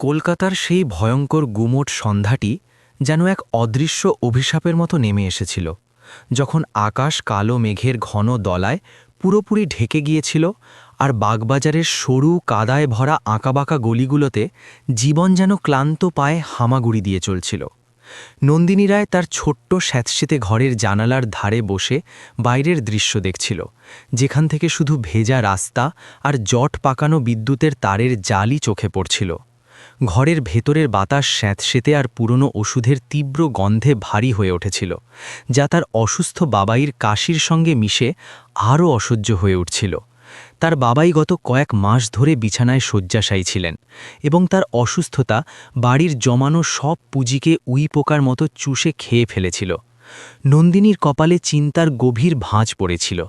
কলকাতার সেই ভয়ঙ্কর গুমোট সন্ধ্যাটি যেন এক অদৃশ্য অভিশাপের মতো নেমে এসেছিল, যখন আকাশ কালো মেঘের ঘন দলায় পুরোপুরি ঢেকে গিয়েছিল আর বাগবাজারের সরু কাদায় ভরা আঁকাবাঁকা গলিগুলোতে জীবন যেন ক্লান্ত পায়ে হামাগুড়ি দিয়ে চলছিল। নন্দিনী রায় তার ছোট্ট স্যাঁতসেঁতে ঘরের জানালার ধারে বসে বাইরের দৃশ্য দেখছিল, যেখান থেকে শুধু ভেজা রাস্তা আর জট পাকানো বিদ্যুতের তারের জালই চোখে পড়ছিল। ঘরের ভেতরের বাতাস স্যাঁতসেঁতে আর পুরনো ওষুধের তীব্র গন্ধে ভারী হয়ে উঠেছিল, যা তার অসুস্থ বাবাইর কাশির সঙ্গে মিশে আরও অসহ্য হয়ে উঠছিল। তার বাবাই গত কয়েক মাস ধরে বিছানায় শয্যাশায়ী ছিলেন এবং তার অসুস্থতা বাড়ির জমানো সব পুঁজিকে উই পোকার মতো চুষে খেয়ে ফেলেছিল। নন্দিনীর কপালে চিন্তার গভীর ভাঁজ পড়েছিল,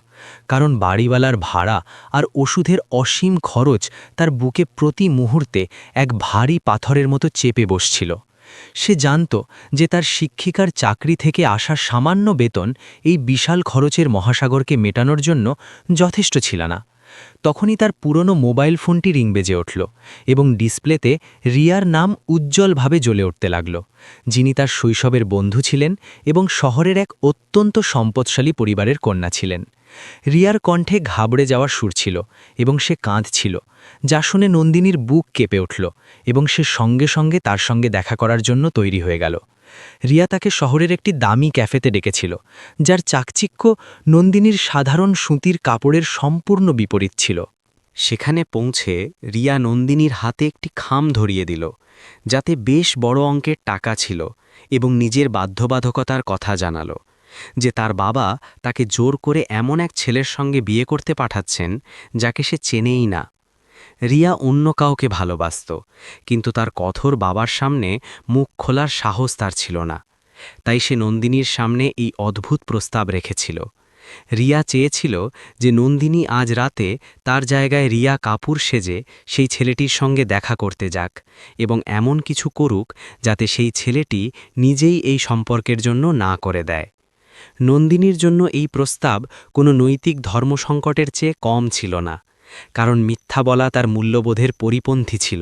কারণ বাড়িওয়ালার ভাড়া আর ওষুধের অসীম খরচ তার বুকে প্রতি মুহূর্তে এক ভারী পাথরের মতো চেপে বসছিল। সে জানত যে তার শিক্ষিকার চাকরি থেকে আসা সামান্য বেতন এই বিশাল খরচের মহাসাগরকে মেটানোর জন্য যথেষ্ট ছিল না। তখনই তার পুরনো মোবাইল ফোনটি রিং বেজে উঠল এবং ডিসপ্লেতে রিয়ার নাম উজ্জ্বলভাবে জ্বলে উঠতে লাগল, যিনি তার শৈশবের বন্ধু ছিলেন এবং শহরের এক অত্যন্ত সম্পদশালী পরিবারের কন্যা ছিলেন। রিয়ার কণ্ঠে ঘাবড়ে যাওয়ার সুর ছিল এবং সে কাঁদছিল, যা শুনে নন্দিনীর বুক কেঁপে উঠল এবং সে সঙ্গে সঙ্গে তার সঙ্গে দেখা করার জন্য তৈরি হয়ে গেল। রিয়া তাকে শহরের একটি দামি ক্যাফেতে ডেকেছিল, যার চাকচিক্য নন্দিনীর সাধারণ সুতির কাপড়ের সম্পূর্ণ বিপরীত ছিল। সেখানে পৌঁছে রিয়া নন্দিনীর হাতে একটি খাম ধরিয়ে দিল, যাতে বেশ বড় অঙ্কের টাকা ছিল, এবং নিজের বাধ্যবাধকতার কথা জানালো যে তার বাবা তাকে জোর করে এমন এক ছেলের সঙ্গে বিয়ে করতে পাঠাচ্ছেন যাকে সে চেনেই না। রিয়া অন্য কাউকে ভালোবাসত, কিন্তু তার কঠোর বাবার সামনে মুখ খোলার সাহস তার ছিল না। তাই সে নন্দিনীর সামনে এই অদ্ভুত প্রস্তাব রেখেছিল। রিয়া চেয়েছিল যে নন্দিনী আজ রাতে তার জায়গায় রিয়া কাপুর সেজে সেই ছেলেটির সঙ্গে দেখা করতে যাক এবং এমন কিছু করুক যাতে সেই ছেলেটি নিজেই এই সম্পর্কের জন্য না করে দেয়। নন্দিনীর জন্য এই প্রস্তাব কোনো নৈতিক ধর্মসংকটের চেয়ে কম ছিল না, কারণ মিথ্যা বলা তার মূল্যবোধের পরিপন্থী ছিল।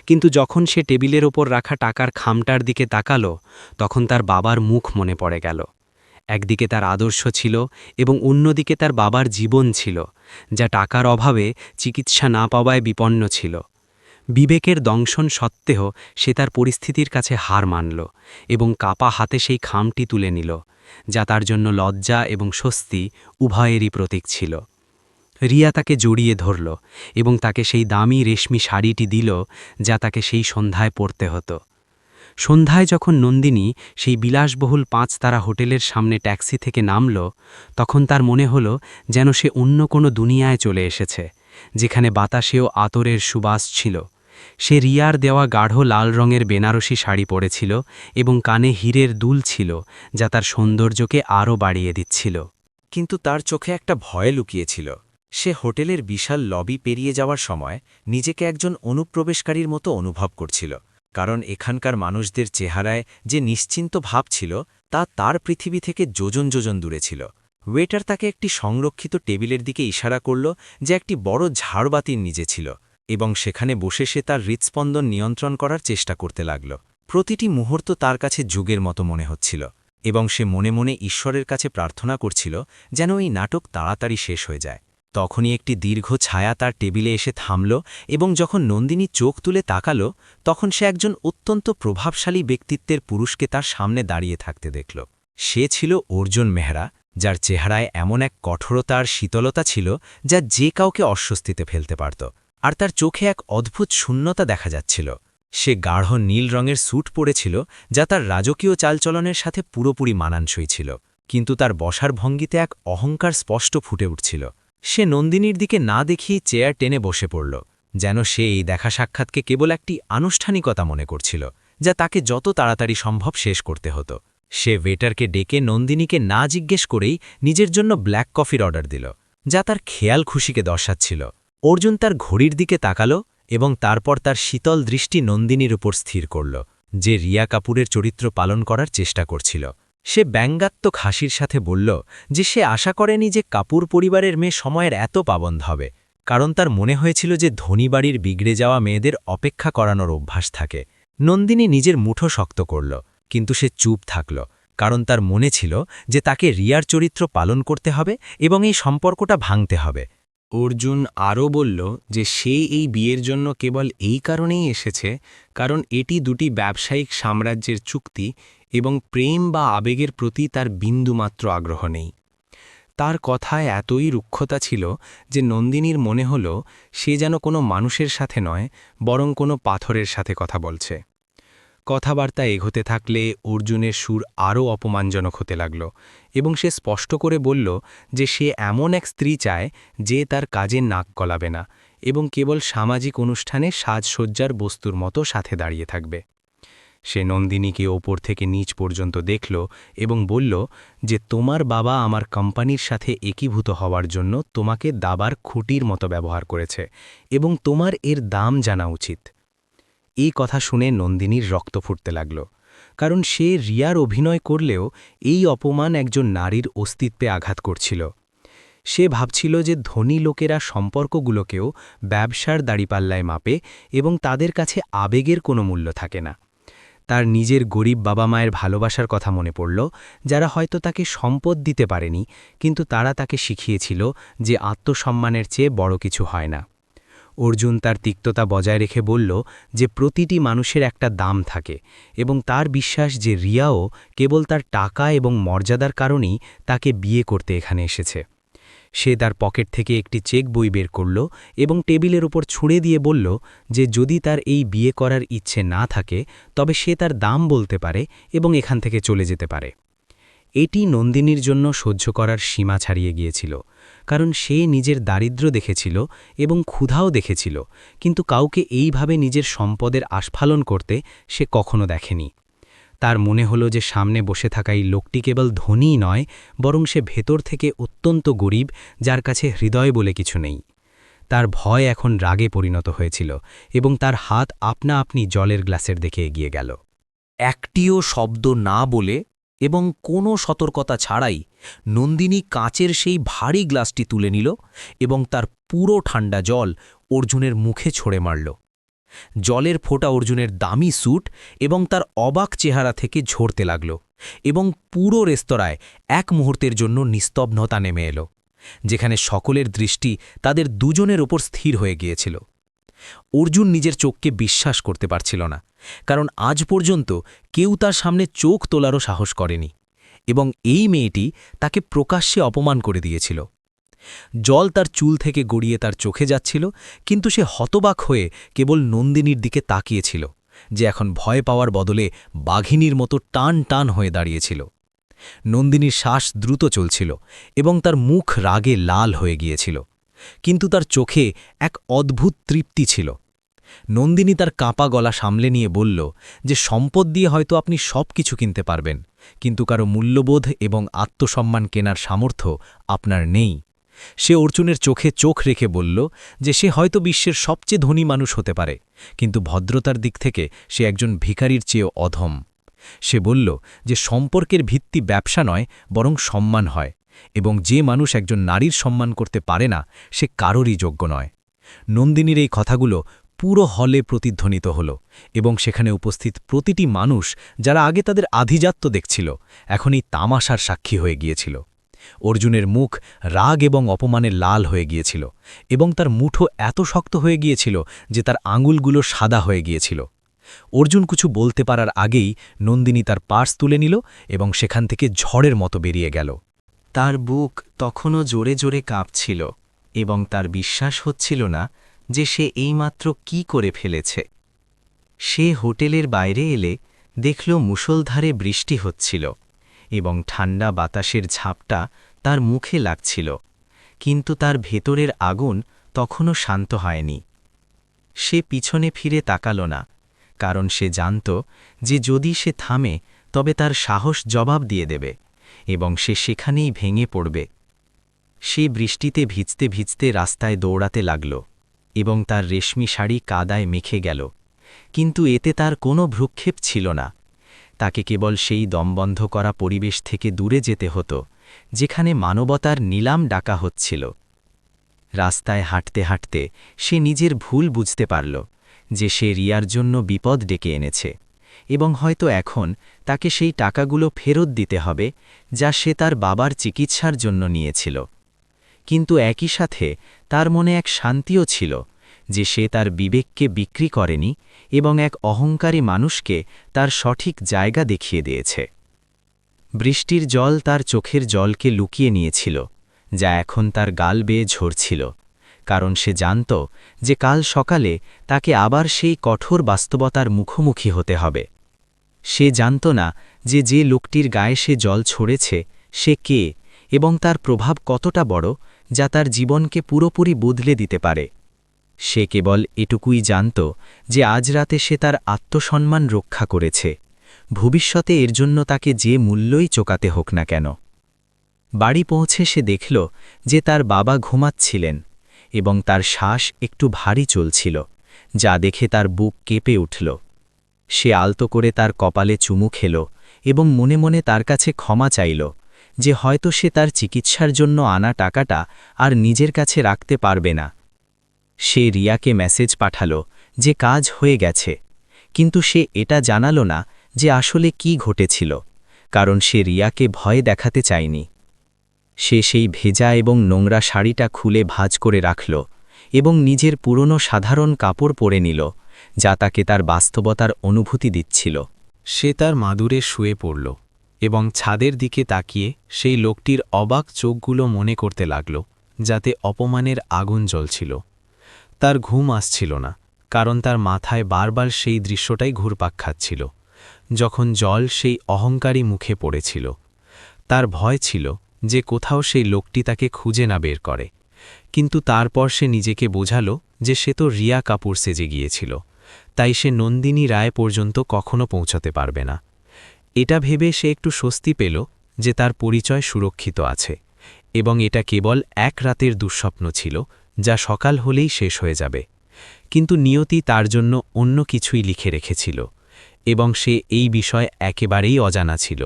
কিন্তু যখন সে টেবিলের ওপর রাখা টাকার খামটার দিকে তাকালো, তখন তার বাবার মুখ মনে পড়ে গেল। একদিকে তার আদর্শ ছিল এবং অন্যদিকে তার বাবার জীবন ছিল, যা টাকার অভাবে চিকিৎসা না পাওয়ায় বিপন্ন ছিল। বিবেকের দংশন সত্ত্বেও সে তার পরিস্থিতির কাছে হার মানল এবং কাপা হাতে সেই খামটি তুলে নিল, যা তার জন্য লজ্জা এবং স্বস্তি উভয়েরই প্রতীক ছিল। রিয়া তাকে জড়িয়ে ধরল এবং তাকে সেই দামি রেশমি শাড়িটি দিল, যা তাকে সেই সন্ধ্যায় পরতে হতো। সন্ধ্যায় যখন নন্দিনী সেই বিলাসবহুল 5 তারা হোটেলের সামনে ট্যাক্সি থেকে নামল, তখন তার মনে হল যেন সে অন্য কোনো দুনিয়ায় চলে এসেছে, যেখানে বাতাসেও আতরের সুবাস ছিল। সে রিয়ার দেওয়া গাঢ় লাল রঙের বেনারসি শাড়ি পরেছিল এবং কানে হীরের দুল ছিল, যা তার সৌন্দর্যকে আরও বাড়িয়ে দিচ্ছিল। কিন্তু তার চোখে একটা ভয় লুকিয়েছিল। সে হোটেলের বিশাল লবি পেরিয়ে যাওয়ার সময় নিজেকে একজন অনুপ্রবেশকারীর মতো অনুভব করছিল, কারণ এখানকার মানুষদের চেহারায় যে নিশ্চিন্ত ভাব ছিল তা তার পৃথিবী থেকে যোজন যোজন দূরে ছিল। ওয়েটার তাকে একটি সংরক্ষিত টেবিলের দিকে ইশারা করল, যে একটি বড় ঝাড়বাতির নিচে ছিল, এবং সেখানে বসে সে তার হৃৎস্পন্দন নিয়ন্ত্রণ করার চেষ্টা করতে লাগল। প্রতিটি মুহূর্ত তার কাছে যুগের মতো মনে হচ্ছিল, এবং সে মনে মনে ঈশ্বরের কাছে প্রার্থনা করছিল যেন এই নাটক তাড়াতাড়ি শেষ হয়ে যায়। তখনই একটি দীর্ঘ ছায়া তার টেবিলে এসে থামল, এবং যখন নন্দিনী চোখ তুলে তাকাল, তখন সে একজন অত্যন্ত প্রভাবশালী ব্যক্তিত্বের পুরুষকে তার সামনে দাঁড়িয়ে থাকতে দেখল। সে ছিল অর্জুন মেহরা, যার চেহারায় এমন এক কঠোরতা আর শীতলতা ছিল যা যে কাউকে অস্বস্তিতে ফেলতে পারত, আর তার চোখে এক অদ্ভুত শূন্যতা দেখা যাচ্ছিল। সে গাঢ় নীল রঙের স্যুট পরেছিল, যা তার রাজকীয় চালচলনের সাথে পুরোপুরি মানানসই ছিল, কিন্তু তার বসার ভঙ্গিতে এক অহংকার স্পষ্ট ফুটে উঠছিল। সে নন্দিনীর দিকে না দেখিয়ে চেয়ার টেনে বসে পড়ল, যেন সে এই দেখা সাক্ষাৎকে কেবল একটি আনুষ্ঠানিকতা মনে করছিল, যা তাকে যত তাড়াতাড়ি সম্ভব শেষ করতে হতো। সে ওয়েটারকে ডেকে নন্দিনীকে না জিজ্ঞেস করেই নিজের জন্য ব্ল্যাক কফির অর্ডার দিল, যা তার খেয়াল খুশিকে দর্শাচ্ছিল। অর্জুন তার ঘড়ির দিকে তাকালো এবং তারপর তার শীতল দৃষ্টি নন্দিনীর উপর স্থির করল, যে রিয়া কাপুরের চরিত্র পালন করার চেষ্টা করছিল। সে ব্যঙ্গাত্মক হাসির সাথে বলল যে সে আশা করেনি যে কাপুর পরিবারের মেয়ে সময়ের এত পাবন্ধ হবে, কারণ তার মনে হয়েছিল যে ধনী বাড়ির বিগড়ে যাওয়া মেয়েদের অপেক্ষা করানোর অভ্যাস থাকে। নন্দিনী নিজের মুঠো শক্ত করল, কিন্তু সে চুপ থাকল, কারণ তার মনে ছিল যে তাকে রিয়ার চরিত্র পালন করতে হবে এবং এই সম্পর্কটা ভাঙতে হবে। অর্জুন আরও বলল যে সে এই বিয়ের জন্য কেবল এই কারণেই এসেছে কারণ এটি দুটি ব্যবসায়িক সাম্রাজ্যের চুক্তি এবং প্রেম বা আবেগের প্রতি তার বিন্দুমাত্র আগ্রহ নেই। তার কথায় এতই রুক্ষতা ছিল যে নন্দিনীর মনে হল সে যেন কোনো মানুষের সাথে নয়, বরং কোনো পাথরের সাথে কথা বলছে। কথাবার্তা এগোতে থাকলে অর্জুনের সুর আরও অপমানজনক হতে লাগল এবং সে স্পষ্ট করে বলল যে সে এমন এক স্ত্রী চায় যে তার কাজে নাক গলাবে না এবং কেবল সামাজিক অনুষ্ঠানে সাজসজ্জার বস্তুর মতো সাথে দাঁড়িয়ে থাকবে। সে নন্দিনীকে ওপর থেকে নিচ পর্যন্ত দেখল এবং বলল যে তোমার বাবা আমার কোম্পানির সাথে একীভূত হওয়ার জন্য তোমাকে দাবার খুঁটির মতো ব্যবহার করেছে এবং তোমার এর দাম জানা উচিত। এই কথা শুনে নন্দিনীর রক্ত ফুটতে লাগল, কারণ সে রিয়ার অভিনয় করলেও এই অপমান একজন নারীর অস্তিত্বে আঘাত করছিল। সে ভাবছিল যে ধনী লোকেরা সম্পর্কগুলোকেও ব্যবসার দাড়িপাল্লায় মাপে এবং তাদের কাছে আবেগের কোনো মূল্য থাকে না। তার নিজের গরিব বাবা মায়ের ভালোবাসার কথা মনে পড়ল, যারা হয়তো তাকে সম্পদ দিতে পারেনি, কিন্তু তারা তাকে শিখিয়েছিল যে আত্মসম্মানের চেয়ে বড় কিছু হয় না। অর্জুন তার তিক্ততা বজায় রেখে বলল যে প্রতিটি মানুষের একটা দাম থাকে এবং তার বিশ্বাস যে রিয়াও কেবল তার টাকা এবং মর্যাদার কারণেই তাকে বিয়ে করতে এখানে এসেছে। সে তার পকেট থেকে একটি চেক বই বের করল এবং টেবিলের উপর ছুঁড়ে দিয়ে বলল যে যদি তার এই বিয়ে করার ইচ্ছে না থাকে তবে সে তার দাম বলতে পারে এবং এখান থেকে চলে যেতে পারে। এটি নন্দিনীর জন্য সহ্য করার সীমা ছাড়িয়ে গিয়েছিল, কারণ সে নিজের দারিদ্র্য দেখেছিল এবং ক্ষুধাও দেখেছিল, কিন্তু কাউকে এইভাবে নিজের সম্পদের আস্ফালন করতে সে কখনো দেখেনি। তার মনে হলো যে সামনে বসে থাকা এই লোকটি কেবল ধনীই নয়, বরং সে ভেতর থেকে অত্যন্ত গরিব, যার কাছে হৃদয় বলে কিছু নেই। তার ভয় এখন রাগে পরিণত হয়েছিল এবং তার হাত আপনা আপনি জলের গ্লাসের দিকে এগিয়ে গেল। একটিও শব্দ না বলে এবং কোনো সতর্কতা ছাড়াই নন্দিনী কাচের সেই ভারী গ্লাসটি তুলে নিল এবং তার পুরো ঠান্ডা জল অর্জুনের মুখে ছড়ে মারল। জলের ফোঁটা অর্জুনের দামি স্যুট এবং তার অবাক চেহারা থেকে ঝরতে লাগল এবং পুরো রেস্তোরাঁয় এক মুহূর্তের জন্য নিস্তব্ধতা নেমে এলো, যেখানে সকলের দৃষ্টি তাদের দুজনের ওপর স্থির হয়ে গিয়েছিল। অর্জুন নিজের চোখকে বিশ্বাস করতে পারছিল না, কারণ আজ পর্যন্ত কেউ তার সামনে চোখ তোলারও সাহস করেনি এবং এই মেয়েটি তাকে প্রকাশ্যে অপমান করে দিয়েছিল। জল তার চুল থেকে গড়িয়ে তার চোখে যাচ্ছিল, কিন্তু সে হতবাক হয়ে কেবল নন্দিনীর দিকে তাকিয়েছিল, যে এখন ভয় পাওয়ার বদলে বাঘিনীর মতো টান টান হয়ে দাঁড়িয়েছিল। নন্দিনীর শ্বাস দ্রুত চলছিল এবং তার মুখ রাগে লাল হয়ে গিয়েছিল, কিন্তু তার চোখে এক অদ্ভুত তৃপ্তি ছিল। নন্দিনী তার কাঁপা গলা সামলে নিয়ে বলল যে সম্পদ দিয়ে হয়তো আপনি সব কিছু কিনতে পারবেন, কিন্তু কারো মূল্যবোধ এবং আত্মসম্মান কেনার সামর্থ্য আপনার নেই। সে অর্জুনের চোখে চোখ রেখে বলল যে সে হয়তো বিশ্বের সবচেয়ে ধনী মানুষ হতে পারে, কিন্তু ভদ্রতার দিক থেকে সে একজন ভিখারির চেয়েও অধম। সে বলল যে সম্পর্কের ভিত্তি ব্যবসা নয়, বরং সম্মান হয়, এবং যে মানুষ একজন নারীর সম্মান করতে পারে না সে কারোরই যোগ্য নয়। নন্দিনীর এই কথাগুলো পুরো হলে প্রতিধ্বনিত হল এবং সেখানে উপস্থিত প্রতিটি মানুষ, যারা আগে তাদের আধিজাত্য দেখছিল, এখন এই তামাশার সাক্ষী হয়ে গিয়েছিল। অর্জুনের মুখ রাগ এবং অপমানে লাল হয়ে গিয়েছিল এবং তার মুঠো এত শক্ত হয়ে গিয়েছিল যে তার আঙুলগুলো সাদা হয়ে গিয়েছিল। অর্জুন কিছু বলতে পারার আগেই নন্দিনী তার পার্স তুলে নিল এবং সেখান থেকে ঝড়ের মতো বেরিয়ে গেল। তার বুক তখনও জোরে জোরে কাঁপছিল এবং তার বিশ্বাস হচ্ছিল না যে সে এইমাত্র কি করে ফেলেছে। সে হোটেলের বাইরে এলে দেখল মুষলধারে বৃষ্টি হচ্ছিল এবং ঠান্ডা বাতাসের ঝাপটা তার মুখে লাগছিল, কিন্তু তার ভেতরের আগুন তখনও শান্ত হয়নি। সে পিছনে ফিরে তাকাল না, কারণ সে জানত যে যদি সে থামে তবে তার সাহস জবাব দিয়ে দেবে এবং সে সেখানেই ভেঙে পড়বে। সে বৃষ্টিতে ভিজতে ভিজতে রাস্তায় দৌড়াতে লাগল এবং তার রেশমি শাড়ি কাদায় মেখে গেল, কিন্তু এতে তার কোনো ভ্রুক্ষেপ ছিল না। তাকে কেবল সেই দমবন্ধ করা পরিবেশ থেকে দূরে যেতে হতো, যেখানে মানবতার নিলাম ডাকা হচ্ছিল। রাস্তায় হাঁটতে হাঁটতে সে নিজের ভুল বুঝতে পারল যে সে রিয়ার জন্য বিপদ ডেকে এনেছে এবং হয়তো এখন তাকে সেই টাকাগুলো ফেরত দিতে হবে যা সে তার বাবার চিকিৎসার জন্য নিয়েছিল। কিন্তু একই সাথে তার মনে এক শান্তিও ছিল যে সে তার বিবেককে বিক্রি করেনি এবং এক অহংকারী মানুষকে তার সঠিক জায়গা দেখিয়ে দিয়েছে। বৃষ্টির জল তার চোখের জলকে লুকিয়ে নিয়েছিল, যা এখন তার গাল বেয়ে ঝরছিল, কারণ সে জানত যে কাল সকালে তাকে আবার সেই কঠোর বাস্তবতার মুখোমুখি হতে হবে। সে জানত না যে যে লোকটির গায়ে সে জল ছড়েছে সে কে এবং তার প্রভাব কতটা বড়, যা তার জীবনকে পুরোপুরি বদলে দিতে পারে। সে কেবল এটুকুই জানত যে আজ রাতে সে তার আত্মসম্মান রক্ষা করেছে, ভবিষ্যতে এর জন্য তাকে যে মূল্যই চোকাতে হোক না কেন। বাড়ি পৌঁছে সে দেখল যে তার বাবা ঘুমাচ্ছিলেন এবং তার শ্বাস একটু ভারী চলছিল, যা দেখে তার বুক কেঁপে উঠল। সে আলতো করে তার কপালে চুমু খেল এবং মনে মনে তার কাছে ক্ষমা চাইল যে হয়তো সে তার চিকিৎসার জন্য আনা টাকাটা আর নিজের কাছে রাখতে পারবে না। সে রিয়াকে মেসেজ পাঠালো যে কাজ হয়ে গেছে, কিন্তু সে এটা জানালো না যে আসলে কি ঘটেছিল, কারণ সে রিয়াকে ভয় দেখাতে চায়নি। সে সেই ভেজা এবং নোংরা শাড়িটা খুলে ভাঁজ করে রাখল এবং নিজের পুরনো সাধারণ কাপড় পরে নিল, যা তাকে তার বাস্তবতার অনুভূতি দিচ্ছিল। সে তার মাদুরে শুয়ে পড়ল এবং ছাদের দিকে তাকিয়ে সেই লোকটির অবাক চোখগুলো মনে করতে লাগল, যাতে অপমানের আগুন জ্বলছিল। তার ঘুম আসছিল না, কারণ তার মাথায় বারবার সেই দৃশ্যটাই ঘুরপাক খাচ্ছিল, যখন জল সেই অহংকারী মুখে পড়েছিল। তার ভয় ছিল যে কোথাও সেই লোকটি তাকে খুঁজে না বের করে, কিন্তু তারপর সে নিজেকে বোঝালো যে সে তো রিয়া কাপুর সেজে গিয়েছিল, তাই সে নন্দিনী রায় পর্যন্ত কখনো পৌঁছতে পারবে না। এটা ভেবে সে একটু স্বস্তি পেল যে তার পরিচয় সুরক্ষিত আছে এবং এটা কেবল এক রাতের দুঃস্বপ্ন ছিল, যা সকাল হলেই শেষ হয়ে যাবে। কিন্তু নিয়তি তার জন্য অন্য কিছুই লিখে রেখেছিল এবং সে এই বিষয় একেবারেই অজানা ছিল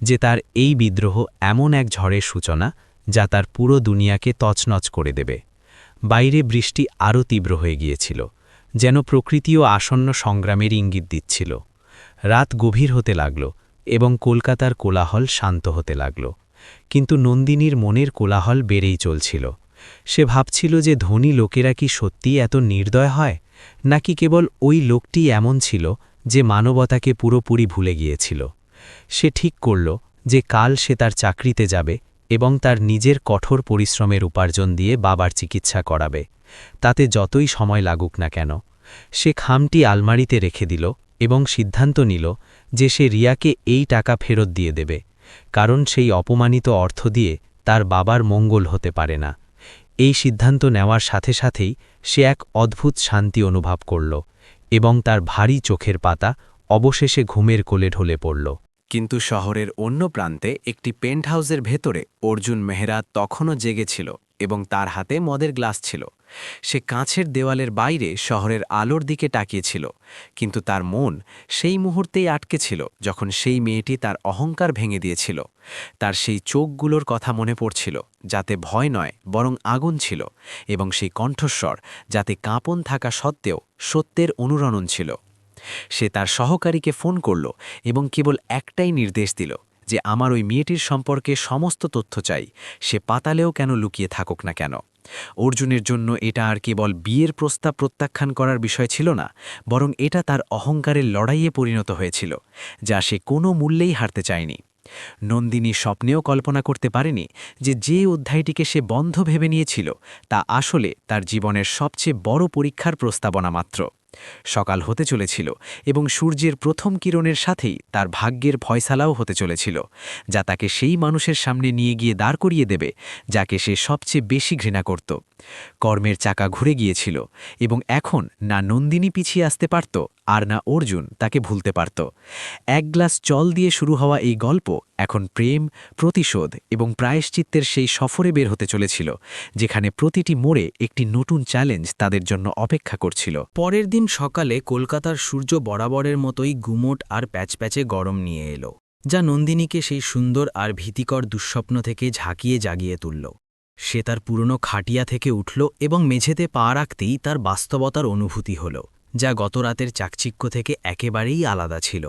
যে তার এই বিদ্রোহ এমন এক ঝড়ের সূচনা যা তার পুরো দুনিয়াকে তছনছ করে দেবে। বাইরে বৃষ্টি আরও তীব্র হয়ে গিয়েছিল, যেন প্রকৃতিও আসন্ন সংগ্রামের ইঙ্গিত দিচ্ছিল। রাত গভীর হতে লাগল এবং কলকাতার কোলাহল শান্ত হতে লাগল, কিন্তু নন্দিনীর মনের কোলাহল বেড়েই চলছিল। সে ভাবছিল যে ধনী লোকেরা কি সত্যিই এত নির্দয় হয়, নাকি কেবল ওই লোকটি এমন ছিল যে মানবতাকে পুরোপুরি ভুলে গিয়েছিল। সে ঠিক করল যে কাল সে তার চাকরিতে যাবে এবং তার নিজের কঠোর পরিশ্রমের উপার্জন দিয়ে বাবার চিকিৎসা করাবে, তাতে যতই সময় লাগুক না কেন। সে খামটি আলমারিতে রেখে দিল এবং সিদ্ধান্ত নিল যে সে রিয়াকে এই টাকা ফেরত দিয়ে দেবে, কারণ সেই অপমানিত অর্থ দিয়ে তার বাবার মঙ্গল হতে পারে না। এই সিদ্ধান্ত নেওয়ার সাথে সাথেই সে এক অদ্ভুত শান্তি অনুভব করল এবং তার ভারী চোখের পাতা অবশেষে ঘুমের কোলে ঢলে পড়ল। কিন্তু শহরের অন্য প্রান্তে একটি পেন্টহাউসের ভেতরে অর্জুন মেহরা তখনও জেগেছিল এবং তার হাতে মদের গ্লাস ছিল। সে কাঁচের দেওয়ালের বাইরে শহরের আলোর দিকে তাকিয়েছিল, কিন্তু তার মন সেই মুহূর্তেই আটকে ছিল যখন সেই মেয়েটি তার অহংকার ভেঙে দিয়েছিল। তার সেই চোখগুলোর কথা মনে পড়ছিল, যাতে ভয় নয় বরং আগুন ছিল, এবং সেই কণ্ঠস্বর যাতে কাঁপন থাকা সত্ত্বেও সত্যের অনুরণন ছিল। সে তার সহকারীকে ফোন করল এবং কেবল একটাই নির্দেশ দিল যে আমার ওই মেয়েটির সম্পর্কে সমস্ত তথ্য চাই, সে পাতালেও কেন লুকিয়ে থাকুক না কেন। অর্জুনের জন্য এটা আর কেবল বিয়ের প্রস্তাব প্রত্যাখ্যান করার বিষয় ছিল না, বরং এটা তার অহংকারের লড়াইয়ে পরিণত হয়েছিল, যা সে কোনো মূল্যেই হারতে চায়নি। নন্দিনী স্বপ্নেও কল্পনা করতে পারেনি যে যে অধ্যায়টিকে সে বন্ধ ভেবে নিয়েছিল তা আসলে তার জীবনের সবচেয়ে বড় পরীক্ষার প্রস্তাবনা মাত্র। সকাল হতে চলেছিল এবং সূর্যের প্রথম কিরণের সাথেই তার ভাগ্যের ফয়সালাও হতে চলেছিল, যা তাকে সেই মানুষের সামনে নিয়ে গিয়ে দাঁড় করিয়ে দেবে যাকে সে সবচেয়ে বেশি ঘৃণা করত। কর্মের চাকা ঘুরে গিয়েছিল এবং এখন না নন্দিনী পিছিয়ে আসতে পারত আর না অর্জুন তাকে ভুলতে পারত। এক গ্লাস জল দিয়ে শুরু হওয়া এই গল্প এখন প্রেম, প্রতিশোধ এবং প্রায়শ্চিত্তের সেই সফরে বের হতে চলেছিল, যেখানে প্রতিটি মোড়ে একটি নতুন চ্যালেঞ্জ তাদের জন্য অপেক্ষা করছিল। পরের দিন সকালে কলকাতার সূর্য বরাবরের মতোই গুমোট আর প্যাচপ্যাচে গরম নিয়ে এলো, যা নন্দিনীকে সেই সুন্দর আর ভীতিকর দুঃস্বপ্ন থেকে ঝাঁকিয়ে জাগিয়ে তুলল। সে তার পুরনো খাটিয়া থেকে উঠল এবং মেঝেতে পা রাখতেই তার বাস্তবতার অনুভূতি হল, যা গতরাতের চাকচিক্য থেকে একেবারেই আলাদা ছিল।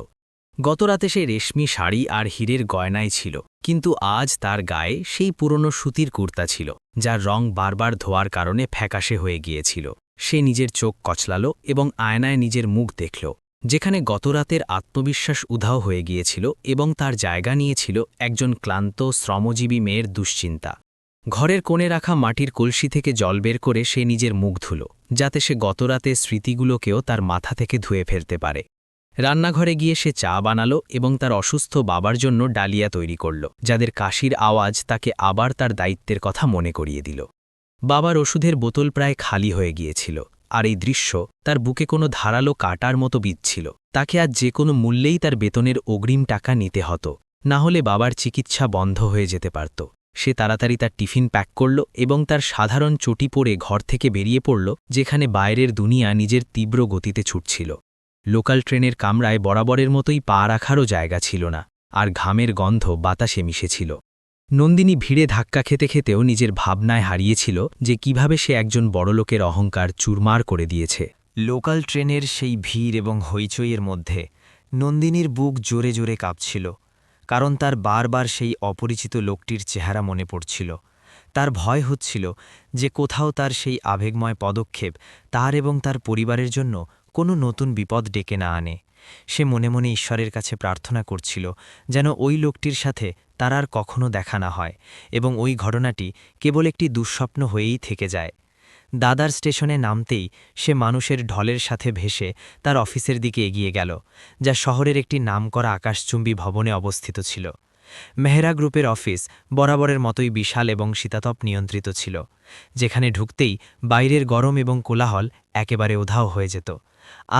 গতরাতে সে রেশমি শাড়ি আর হীরের গয়নায় ছিল, কিন্তু আজ তার গায়ে সেই পুরনো সুতির কুর্তা ছিল, যার রং বারবার ধোয়ার কারণে ফ্যাকাশে হয়ে গিয়েছিল। সে নিজের চোখ কচলাল এবং আয়নায় নিজের মুখ দেখল, যেখানে গতরাতের আত্মবিশ্বাস উধাও হয়ে গিয়েছিল এবং তার জায়গা নিয়েছিল একজন ক্লান্ত শ্রমজীবী মেয়ের দুশ্চিন্তা। ঘরের কোণে রাখা মাটির কলসি থেকে জল বের করে সে নিজের মুখ ধুল, যাতে সে গতরাতের স্মৃতিগুলোকেও তার মাথা থেকে ধুয়ে ফেলতে পারে। রান্নাঘরে গিয়ে সে চা বানালো এবং তার অসুস্থ বাবার জন্য ডালিয়া তৈরি করল, যাদের কাশির আওয়াজ তাকে আবার তার দায়িত্বের কথা মনে করিয়ে দিল। বাবার ওষুধের বোতল প্রায় খালি হয়ে গিয়েছিল, আর এই দৃশ্য তার বুকে কোনো ধারালো কাটার মতো বিঁধছিল। তাকে আজ যে কোনো মূল্যেই তার বেতনের অগ্রিম টাকা নিতে হতো, না হলে বাবার চিকিৎসা বন্ধ হয়ে যেতে পারত। সে তাড়াতাড়ি তার টিফিন প্যাক করল এবং তার সাধারণ চটি পরে ঘর থেকে বেরিয়ে পড়ল, যেখানে বাইরের দুনিয়া নিজের তীব্র গতিতে ছুটছিল। লোকাল ট্রেনের কামরায় বরাবরের মতোই পা রাখারও জায়গা ছিল না, আর ঘামের গন্ধ বাতাসে মিশেছিল। নন্দিনী ভিড়ে ধাক্কা খেতে খেতেও নিজের ভাবনায় হারিয়েছিল যে কিভাবে সে একজন বড়লোকের অহংকার চুরমার করে দিয়েছে। লোকাল ট্রেনের সেই ভিড় এবং হইচইয়ের মধ্যে নন্দিনীর বুক জোরে জোরে কাঁপছিল, কারণ তার বারবার সেই অপরিচিত লোকটির চেহারা মনে পড়ছিল। তার ভয় হচ্ছিল যে কোথাও তার সেই আবেগময় পদক্ষেপ তার এবং তার পরিবারের জন্য কোনো নতুন বিপদ ডেকে না আনে। সে মনে মনে ঈশ্বরের কাছে প্রার্থনা করছিল যেন ওই লোকটির সাথে তার আর কখনো দেখা না হয় এবং ওই ঘটনাটি কেবল একটি দুঃস্বপ্ন হয়েই থেকে যায়। দাদার স্টেশনে নামতেই সে মানুষের ঢলের সাথে ভেসে তার অফিসের দিকে এগিয়ে গেল, যা শহরের একটি নামকরা আকাশচুম্বী ভবনে অবস্থিত ছিল। মেহরা গ্রুপের অফিস বরাবরের মতোই বিশাল এবং শীতাতপ নিয়ন্ত্রিত ছিল, যেখানে ঢুকতেই বাইরের গরম এবং কোলাহল একেবারে উধাও হয়ে যেত।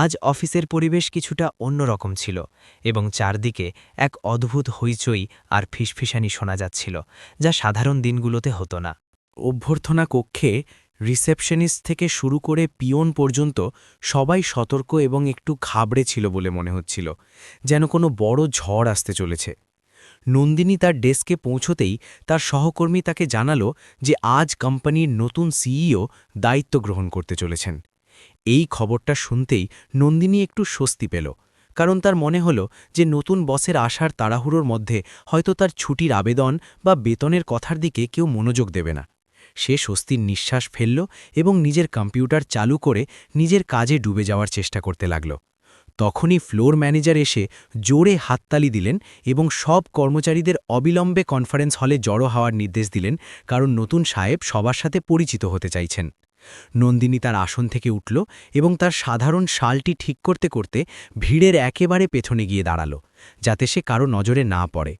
আজ অফিসের পরিবেশ কিছুটা অন্যরকম ছিল এবং চারদিকে এক অদ্ভুত হইচই আর ফিসফিসানি শোনা যাচ্ছিল, যা সাধারণ দিনগুলোতে হতো না। অভ্যর্থনা কক্ষে রিসেপশনিস্ট থেকে শুরু করে পিয়ন পর্যন্ত সবাই সতর্ক এবং একটু ঘাবড়ে ছিল বলে মনে হচ্ছিল, যেন কোনো বড় ঝড় আসতে চলেছে। নন্দিনী তার ডেস্কে পৌঁছতেই তার সহকর্মী তাকে জানালো যে আজ কোম্পানির নতুন সিইও দায়িত্ব গ্রহণ করতে চলেছেন। এই খবরটা শুনতেই নন্দিনী একটু স্বস্তি পেল, কারণ তার মনে হল যে নতুন বসের আসার তাড়াহুড়োর মধ্যে হয়তো তার ছুটির আবেদন বা বেতনের কথার দিকে কেউ মনোযোগ দেবে না। সে স্বস্তির নিঃশ্বাস ফেলল এবং নিজের কম্পিউটার চালু করে নিজের কাজে ডুবে যাওয়ার চেষ্টা করতে লাগল। তখনই ফ্লোর ম্যানেজার এসে জোরে হাততালি দিলেন এবং সব কর্মচারীদের অবিলম্বে কনফারেন্স হলে জড়ো হওয়ার নির্দেশ দিলেন, কারণ নতুন সাহেব সবার সাথে পরিচিত হতে চাইছেন। নন্দিনী তার আসন থেকে উঠল এবং তার সাধারণ শালটি ঠিক করতে করতে ভিড়ের একেবারে পেছনে গিয়ে দাঁড়াল, যাতে সে কারো নজরে না পড়ে।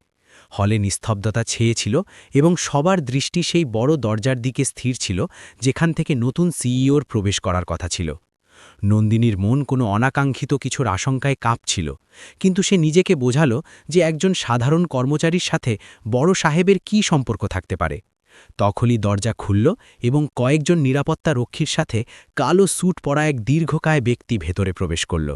হলে নিস্তব্ধতা ছেয়েছিল এবং সবার দৃষ্টি সেই বড় দরজার দিকে স্থির ছিল, যেখান থেকে নতুন সিইওর প্রবেশ করার কথা ছিল। নন্দিনীর মন কোনো অনাকাঙ্ক্ষিত কিছুর আশঙ্কায় কাঁপছিল, কিন্তু সে নিজেকে বোঝাল যে একজন সাধারণ কর্মচারীর সাথে বড় সাহেবের কী সম্পর্ক থাকতে পারে। তখনই দরজা খুলল এবং কয়েকজন নিরাপত্তা রক্ষীর সাথে কালো স্যুট পরা এক দীর্ঘকায় ব্যক্তি ভেতরে প্রবেশ করল।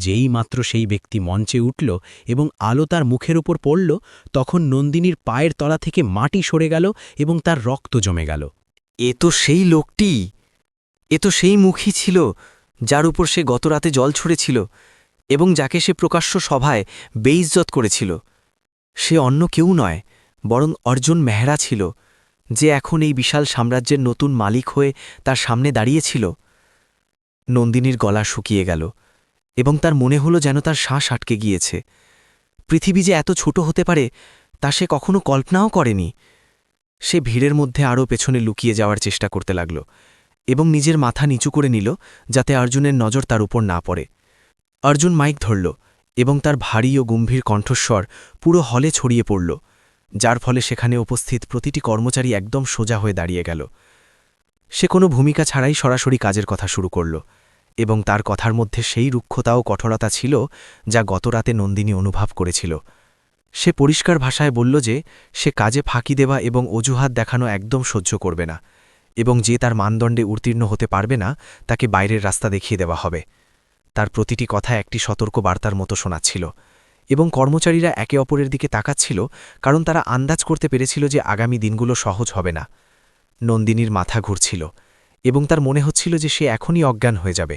যেই মাত্র সেই ব্যক্তি মঞ্চে উঠল এবং আলো তার মুখের উপর পড়ল, তখন নন্দিনীর পায়ের তলা থেকে মাটি সরে গেল এবং তার রক্ত জমে গেল। এ তো সেই লোকটি, এ তো সেই মুখই ছিল যার উপর সে গতরাতে জল ছুঁড়েছিল এবং যাকে সে প্রকাশ্য সভায় বেইজ্জত করেছিল। সে অন্য কেউ নয়, বরং অর্জুন মেহরা ছিল, যে এখন এই বিশাল সাম্রাজ্যের নতুন মালিক হয়ে তার সামনে দাঁড়িয়েছিল। নন্দিনীর গলা শুকিয়ে গেল এবং তার মনে হলো যেন তার শ্বাস আটকে গিয়েছে। পৃথিবী যে এত ছোট হতে পারে তা সে কখনো কল্পনাও করেনি। সে ভিড়ের মধ্যে আরও পেছনে লুকিয়ে যাওয়ার চেষ্টা করতে লাগল এবং নিজের মাথা নিচু করে নিল, যাতে অর্জুনের নজর তার উপর না পড়ে। অর্জুন মাইক ধরল এবং তার ভারী ও গম্ভীর কণ্ঠস্বর পুরো হলে ছড়িয়ে পড়ল, যার ফলে সেখানে উপস্থিত প্রতিটি কর্মচারী একদম সোজা হয়ে দাঁড়িয়ে গেল। সে কোনো ভূমিকা ছাড়াই সরাসরি কাজের কথা শুরু করল এবং তার কথার মধ্যে সেই রুক্ষতা ও কঠোরতা ছিল যা গতরাতে নন্দিনী অনুভব করেছিল। সে পরিষ্কার ভাষায় বলল যে সে কাজে ফাঁকি দেওয়া এবং অজুহাত দেখানো একদম সহ্য করবে না, এবং যে তার মানদণ্ডে উত্তীর্ণ হতে পারবে না তাকে বাইরের রাস্তা দেখিয়ে দেওয়া হবে। তার প্রতিটি কথা একটি সতর্ক বার্তার মতো শোনাচ্ছিল এবং কর্মচারীরা একে অপরের দিকে তাকাচ্ছিল, কারণ তারা আন্দাজ করতে পেরেছিল যে আগামী দিনগুলো সহজ হবে না। নন্দিনীর মাথা ঘুরছিল এবং তার মনে হচ্ছিল যে সে এখনই অজ্ঞান হয়ে যাবে।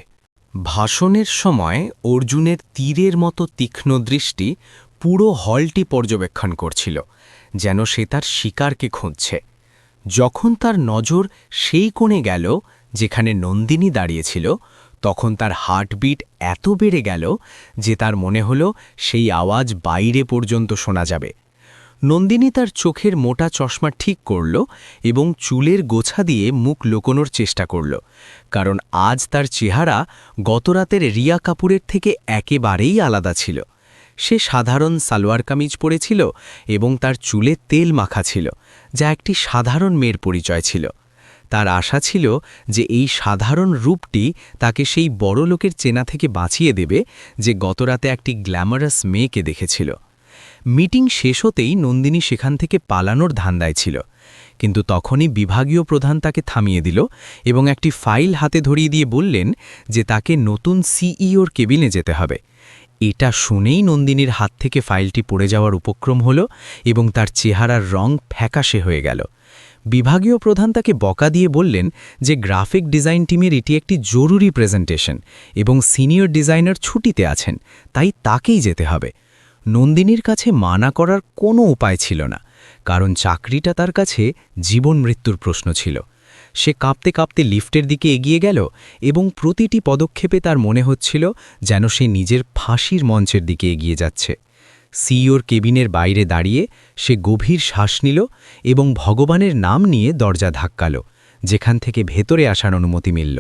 ভাষণের সময় অর্জুনের তীরের মতো তীক্ষ্ণ দৃষ্টি পুরো হলটি পর্যবেক্ষণ করছিল, যেন সে তার শিকারকে খুঁজছে। যখন তার নজর সেই কোণে গেল যেখানে নন্দিনী দাঁড়িয়েছিল, তখন তার হার্টবিট এত বেড়ে গেল যে তার মনে হল সেই আওয়াজ বাইরে পর্যন্ত শোনা যাবে। নন্দিনী তার চোখের মোটা চশমা ঠিক করল এবং চুলের গোছা দিয়ে মুখ লুকোনোর চেষ্টা করল, কারণ আজ তার চেহারা গতরাতের রিয়া কাপুরের থেকে একেবারেই আলাদা ছিল। সে সাধারণ সালোয়ার কামিজ পরেছিল এবং তার চুলে তেল মাখা ছিল, যা একটি সাধারণ মেয়ের পরিচয় ছিল। তার আশা ছিল যে এই সাধারণ রূপটি তাকে সেই বড় লোকের চেনা থেকে বাঁচিয়ে দেবে যে গতরাতে একটি গ্ল্যামারাস মেয়েকে দেখেছিল। মিটিং শেষ হতেই নন্দিনী সেখান থেকে পালানোর ধান্দায় ছিল, কিন্তু তখনই বিভাগীয় প্রধান তাকে থামিয়ে দিল এবং একটি ফাইল হাতে ধরিয়ে দিয়ে বললেন যে তাকে নতুন সিইওর কেবিনে যেতে হবে। এটা শুনেই নন্দিনীর হাত থেকে ফাইলটি পড়ে যাওয়ার উপক্রম হল এবং তার চেহারার রং ফ্যাকাশে হয়ে গেল। বিভাগীয় প্রধান তাকে বকা দিয়ে বললেন যে গ্রাফিক ডিজাইন টিমের এটি একটি জরুরি প্রেজেন্টেশন এবং সিনিয়র ডিজাইনার ছুটিতে আছেন, তাই তাকেই যেতে হবে। নন্দিনীর কাছে মানা করার কোনো উপায় ছিল না, কারণ চাকরিটা তার কাছে জীবন মৃত্যুর প্রশ্ন ছিল। সে কাঁপতে কাঁপতে লিফটের দিকে এগিয়ে গেল এবং প্রতিটি পদক্ষেপে তার মনে হচ্ছিল যেন সে নিজের ফাঁসির মঞ্চের দিকে এগিয়ে যাচ্ছে। সিইওর কেবিনের বাইরে দাঁড়িয়ে সে গভীর শ্বাস নিল এবং ভগবানের নাম নিয়ে দরজা ধাক্কাল, যেখান থেকে ভেতরে আসার অনুমতি মিলল।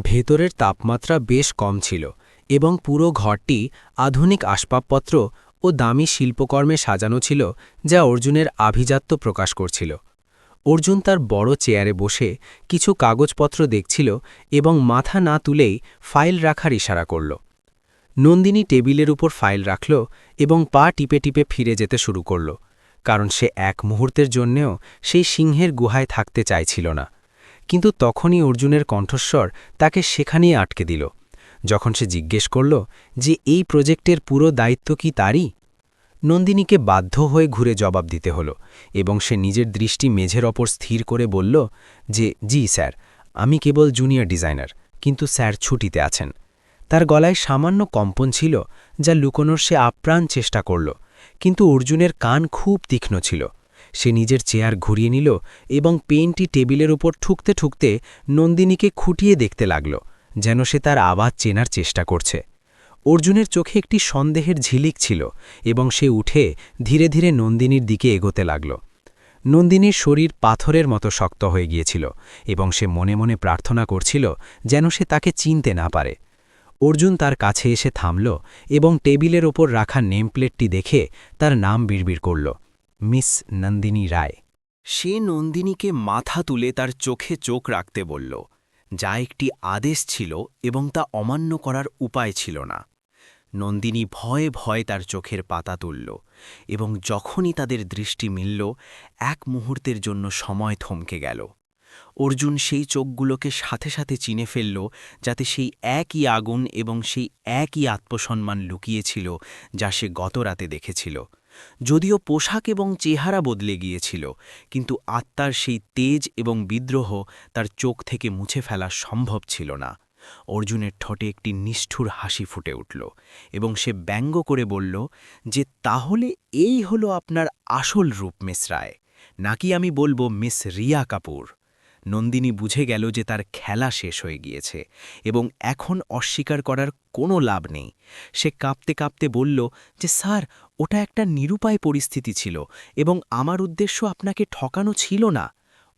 ভেতরের তাপমাত্রা বেশ কম ছিল এবং পুরো ঘরটি আধুনিক আসবাবপত্র ও দামি শিল্পকর্মে সাজানো ছিল, যা অর্জুনের আভিজাত্য প্রকাশ করছিল। অর্জুন তার বড় চেয়ারে বসে কিছু কাগজপত্র দেখছিল এবং মাথা না তুলেই ফাইল রাখার ইশারা করল। নন্দিনী টেবিলের উপর ফাইল রাখল এবং পা টিপে টিপে ফিরে যেতে শুরু করল, কারণ সে এক মুহূর্তের জন্যেও সেই সিংহের গুহায় থাকতে চাইছিল না। কিন্তু তখনই অর্জুনের কণ্ঠস্বর তাকে সেখানেই আটকে দিল, যখন সে জিজ্ঞেস করল যে এই প্রজেক্টের পুরো দায়িত্ব কি তারই। নন্দিনীকে বাধ্য হয়ে ঘুরে জবাব দিতে হল এবং সে নিজের দৃষ্টি মেঝের ওপর স্থির করে বলল যে জি স্যার, আমি কেবল জুনিয়র ডিজাইনার, কিন্তু স্যার ছুটিতে আছেন। তার গলায় সামান্য কম্পন ছিল, যা লুকোনোর সে আপ্রাণ চেষ্টা করল, কিন্তু অর্জুনের কান খুব তীক্ষ্ণ ছিল। সে নিজের চেয়ার ঘুরিয়ে নিল এবং পেনটি টেবিলের উপর ঠুকতে ঠুকতে নন্দিনীকে খুঁটিয়ে দেখতে লাগল, যেন সে তার আওয়াজ চেনার চেষ্টা করছে। অর্জুনের চোখে একটি সন্দেহের ঝিলিক ছিল এবং সে উঠে ধীরে ধীরে নন্দিনীর দিকে এগোতে লাগল। নন্দিনীর শরীর পাথরের মতো শক্ত হয়ে গিয়েছিল এবং সে মনে মনে প্রার্থনা করছিল যেন সে তাকে চিনতে না পারে। অর্জুন তার কাছে এসে থামল এবং টেবিলের ওপর রাখা নেমপ্লেটটি দেখে তার নাম বিড়বিড় করল, মিস নন্দিনী রায়। সে নন্দিনীকে মাথা তুলে তার চোখে চোখ রাখতে বলল, যা একটি আদেশ ছিল এবং তা অমান্য করার উপায় ছিল না। নন্দিনী ভয়ে ভয়ে তার চোখের পাতা তুলল এবং যখনই তাদের দৃষ্টি মিলল, এক মুহূর্তের জন্য সময় থমকে গেল। অর্জুন সেই চোখগুলোকে সাথে সাথে চিনে ফেলল, যাতে সেই একই আগুন এবং সেই একই আত্মসম্মান লুকিয়েছিল যা সে গতরাতে দেখেছিল। যদিও পোশাক এবং চেহারা বদলে গিয়েছিল, কিন্তু আত্মার সেই তেজ এবং বিদ্রোহ তার চোখ থেকে মুছে ফেলা সম্ভব ছিল না। অর্জুনের ঠোঁটে একটি নিষ্ঠুর হাসি ফুটে উঠল এবং সে ব্যঙ্গ করে বলল যে তাহলে এই হলো আপনার আসল রূপ মিস রায়, নাকি আমি বলবো মিস রিয়া কাপুর। নন্দিনী বুঝে গেল যে তার খেলা শেষ হয়ে গিয়েছে এবং এখন অস্বীকার করার কোনো লাভ নেই। সে কাঁপতে কাঁপতে বলল যে স্যার, ওটা একটা নিরুপায় পরিস্থিতি ছিল এবং আমার উদ্দেশ্য আপনাকে ঠকানো ছিল না।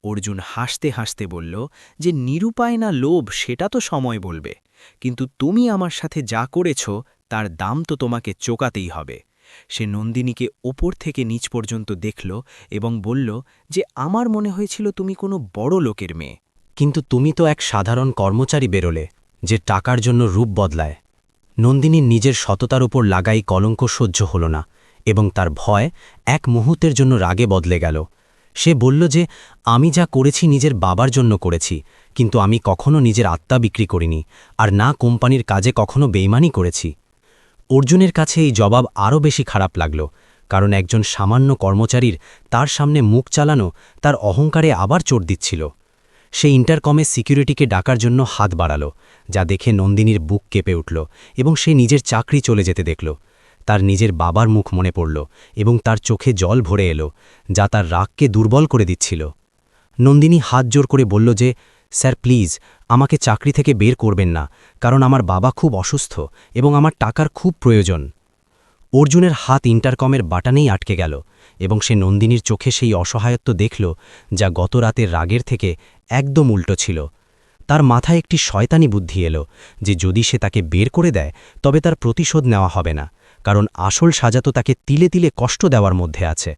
অর্জুন হাসতে হাসতে বলল যে নিরুপায় না লোভ সেটা তো সময় বলবে, কিন্তু তুমি আমার সাথে যা করেছ তার দাম তো তোমাকে চোকাতেই হবে। সে নন্দিনীকে ওপর থেকে নিচ পর্যন্ত দেখল এবং বলল যে আমার মনে হয়েছিল তুমি কোনো বড় লোকের মেয়ে, কিন্তু তুমি তো এক সাধারণ কর্মচারী বেরোলে যে টাকার জন্য রূপ বদলায়। নন্দিনীর নিজের সততার উপর লাগাই কলঙ্ক সহ্য হল না এবং তার ভয় এক মুহূর্তের জন্য রাগে বদলে গেল। সে বলল যে আমি যা করেছি নিজের বাবার জন্য করেছি, কিন্তু আমি কখনো নিজের আত্মা বিক্রি করিনি, আর না কোম্পানির কাজে কখনো বেইমানি করেছি। অর্জুনের কাছে এই জবাব আরও বেশি খারাপ লাগল, কারণ একজন সামান্য কর্মচারীর তার সামনে মুখ চালানো তার অহংকারে আবার চোট দিচ্ছিল। সে ইন্টারকমে সিকিউরিটিকে ডাকার জন্য হাত বাড়ালো, যা দেখে নন্দিনীর বুক কেঁপে উঠল এবং সে নিজের চাকরি চলে যেতে দেখল। তার নিজের বাবার মুখ মনে পড়ল এবং তার চোখে জল ভরে এলো, যা তার রাগকে দুর্বল করে দিচ্ছিল। নন্দিনী হাত জোর করে বলল যে, স্যার প্লিজ আমাকে চাকরি থেকে বের করবেন না, কারণ আমার বাবা খুব অসুস্থ এবং আমার টাকার খুব প্রয়োজন। অর্জুনের হাত ইন্টারকমের বাটনেই আটকে গেল এবং সে নন্দিনীর চোখে সেই অসহায়ত্ব দেখল, যা গত রাতের রাগের থেকে একদম উল্টো ছিল। তার মাথায় একটি শয়তানি বুদ্ধি এলো যে যদি সে তাকে বের করে দেয় তবে তার প্রতিশোধ নেওয়া হবে না, কারণ আসল সাজা তো তাকে তিলে তিলে কষ্ট দেওয়ার মধ্যে আছে।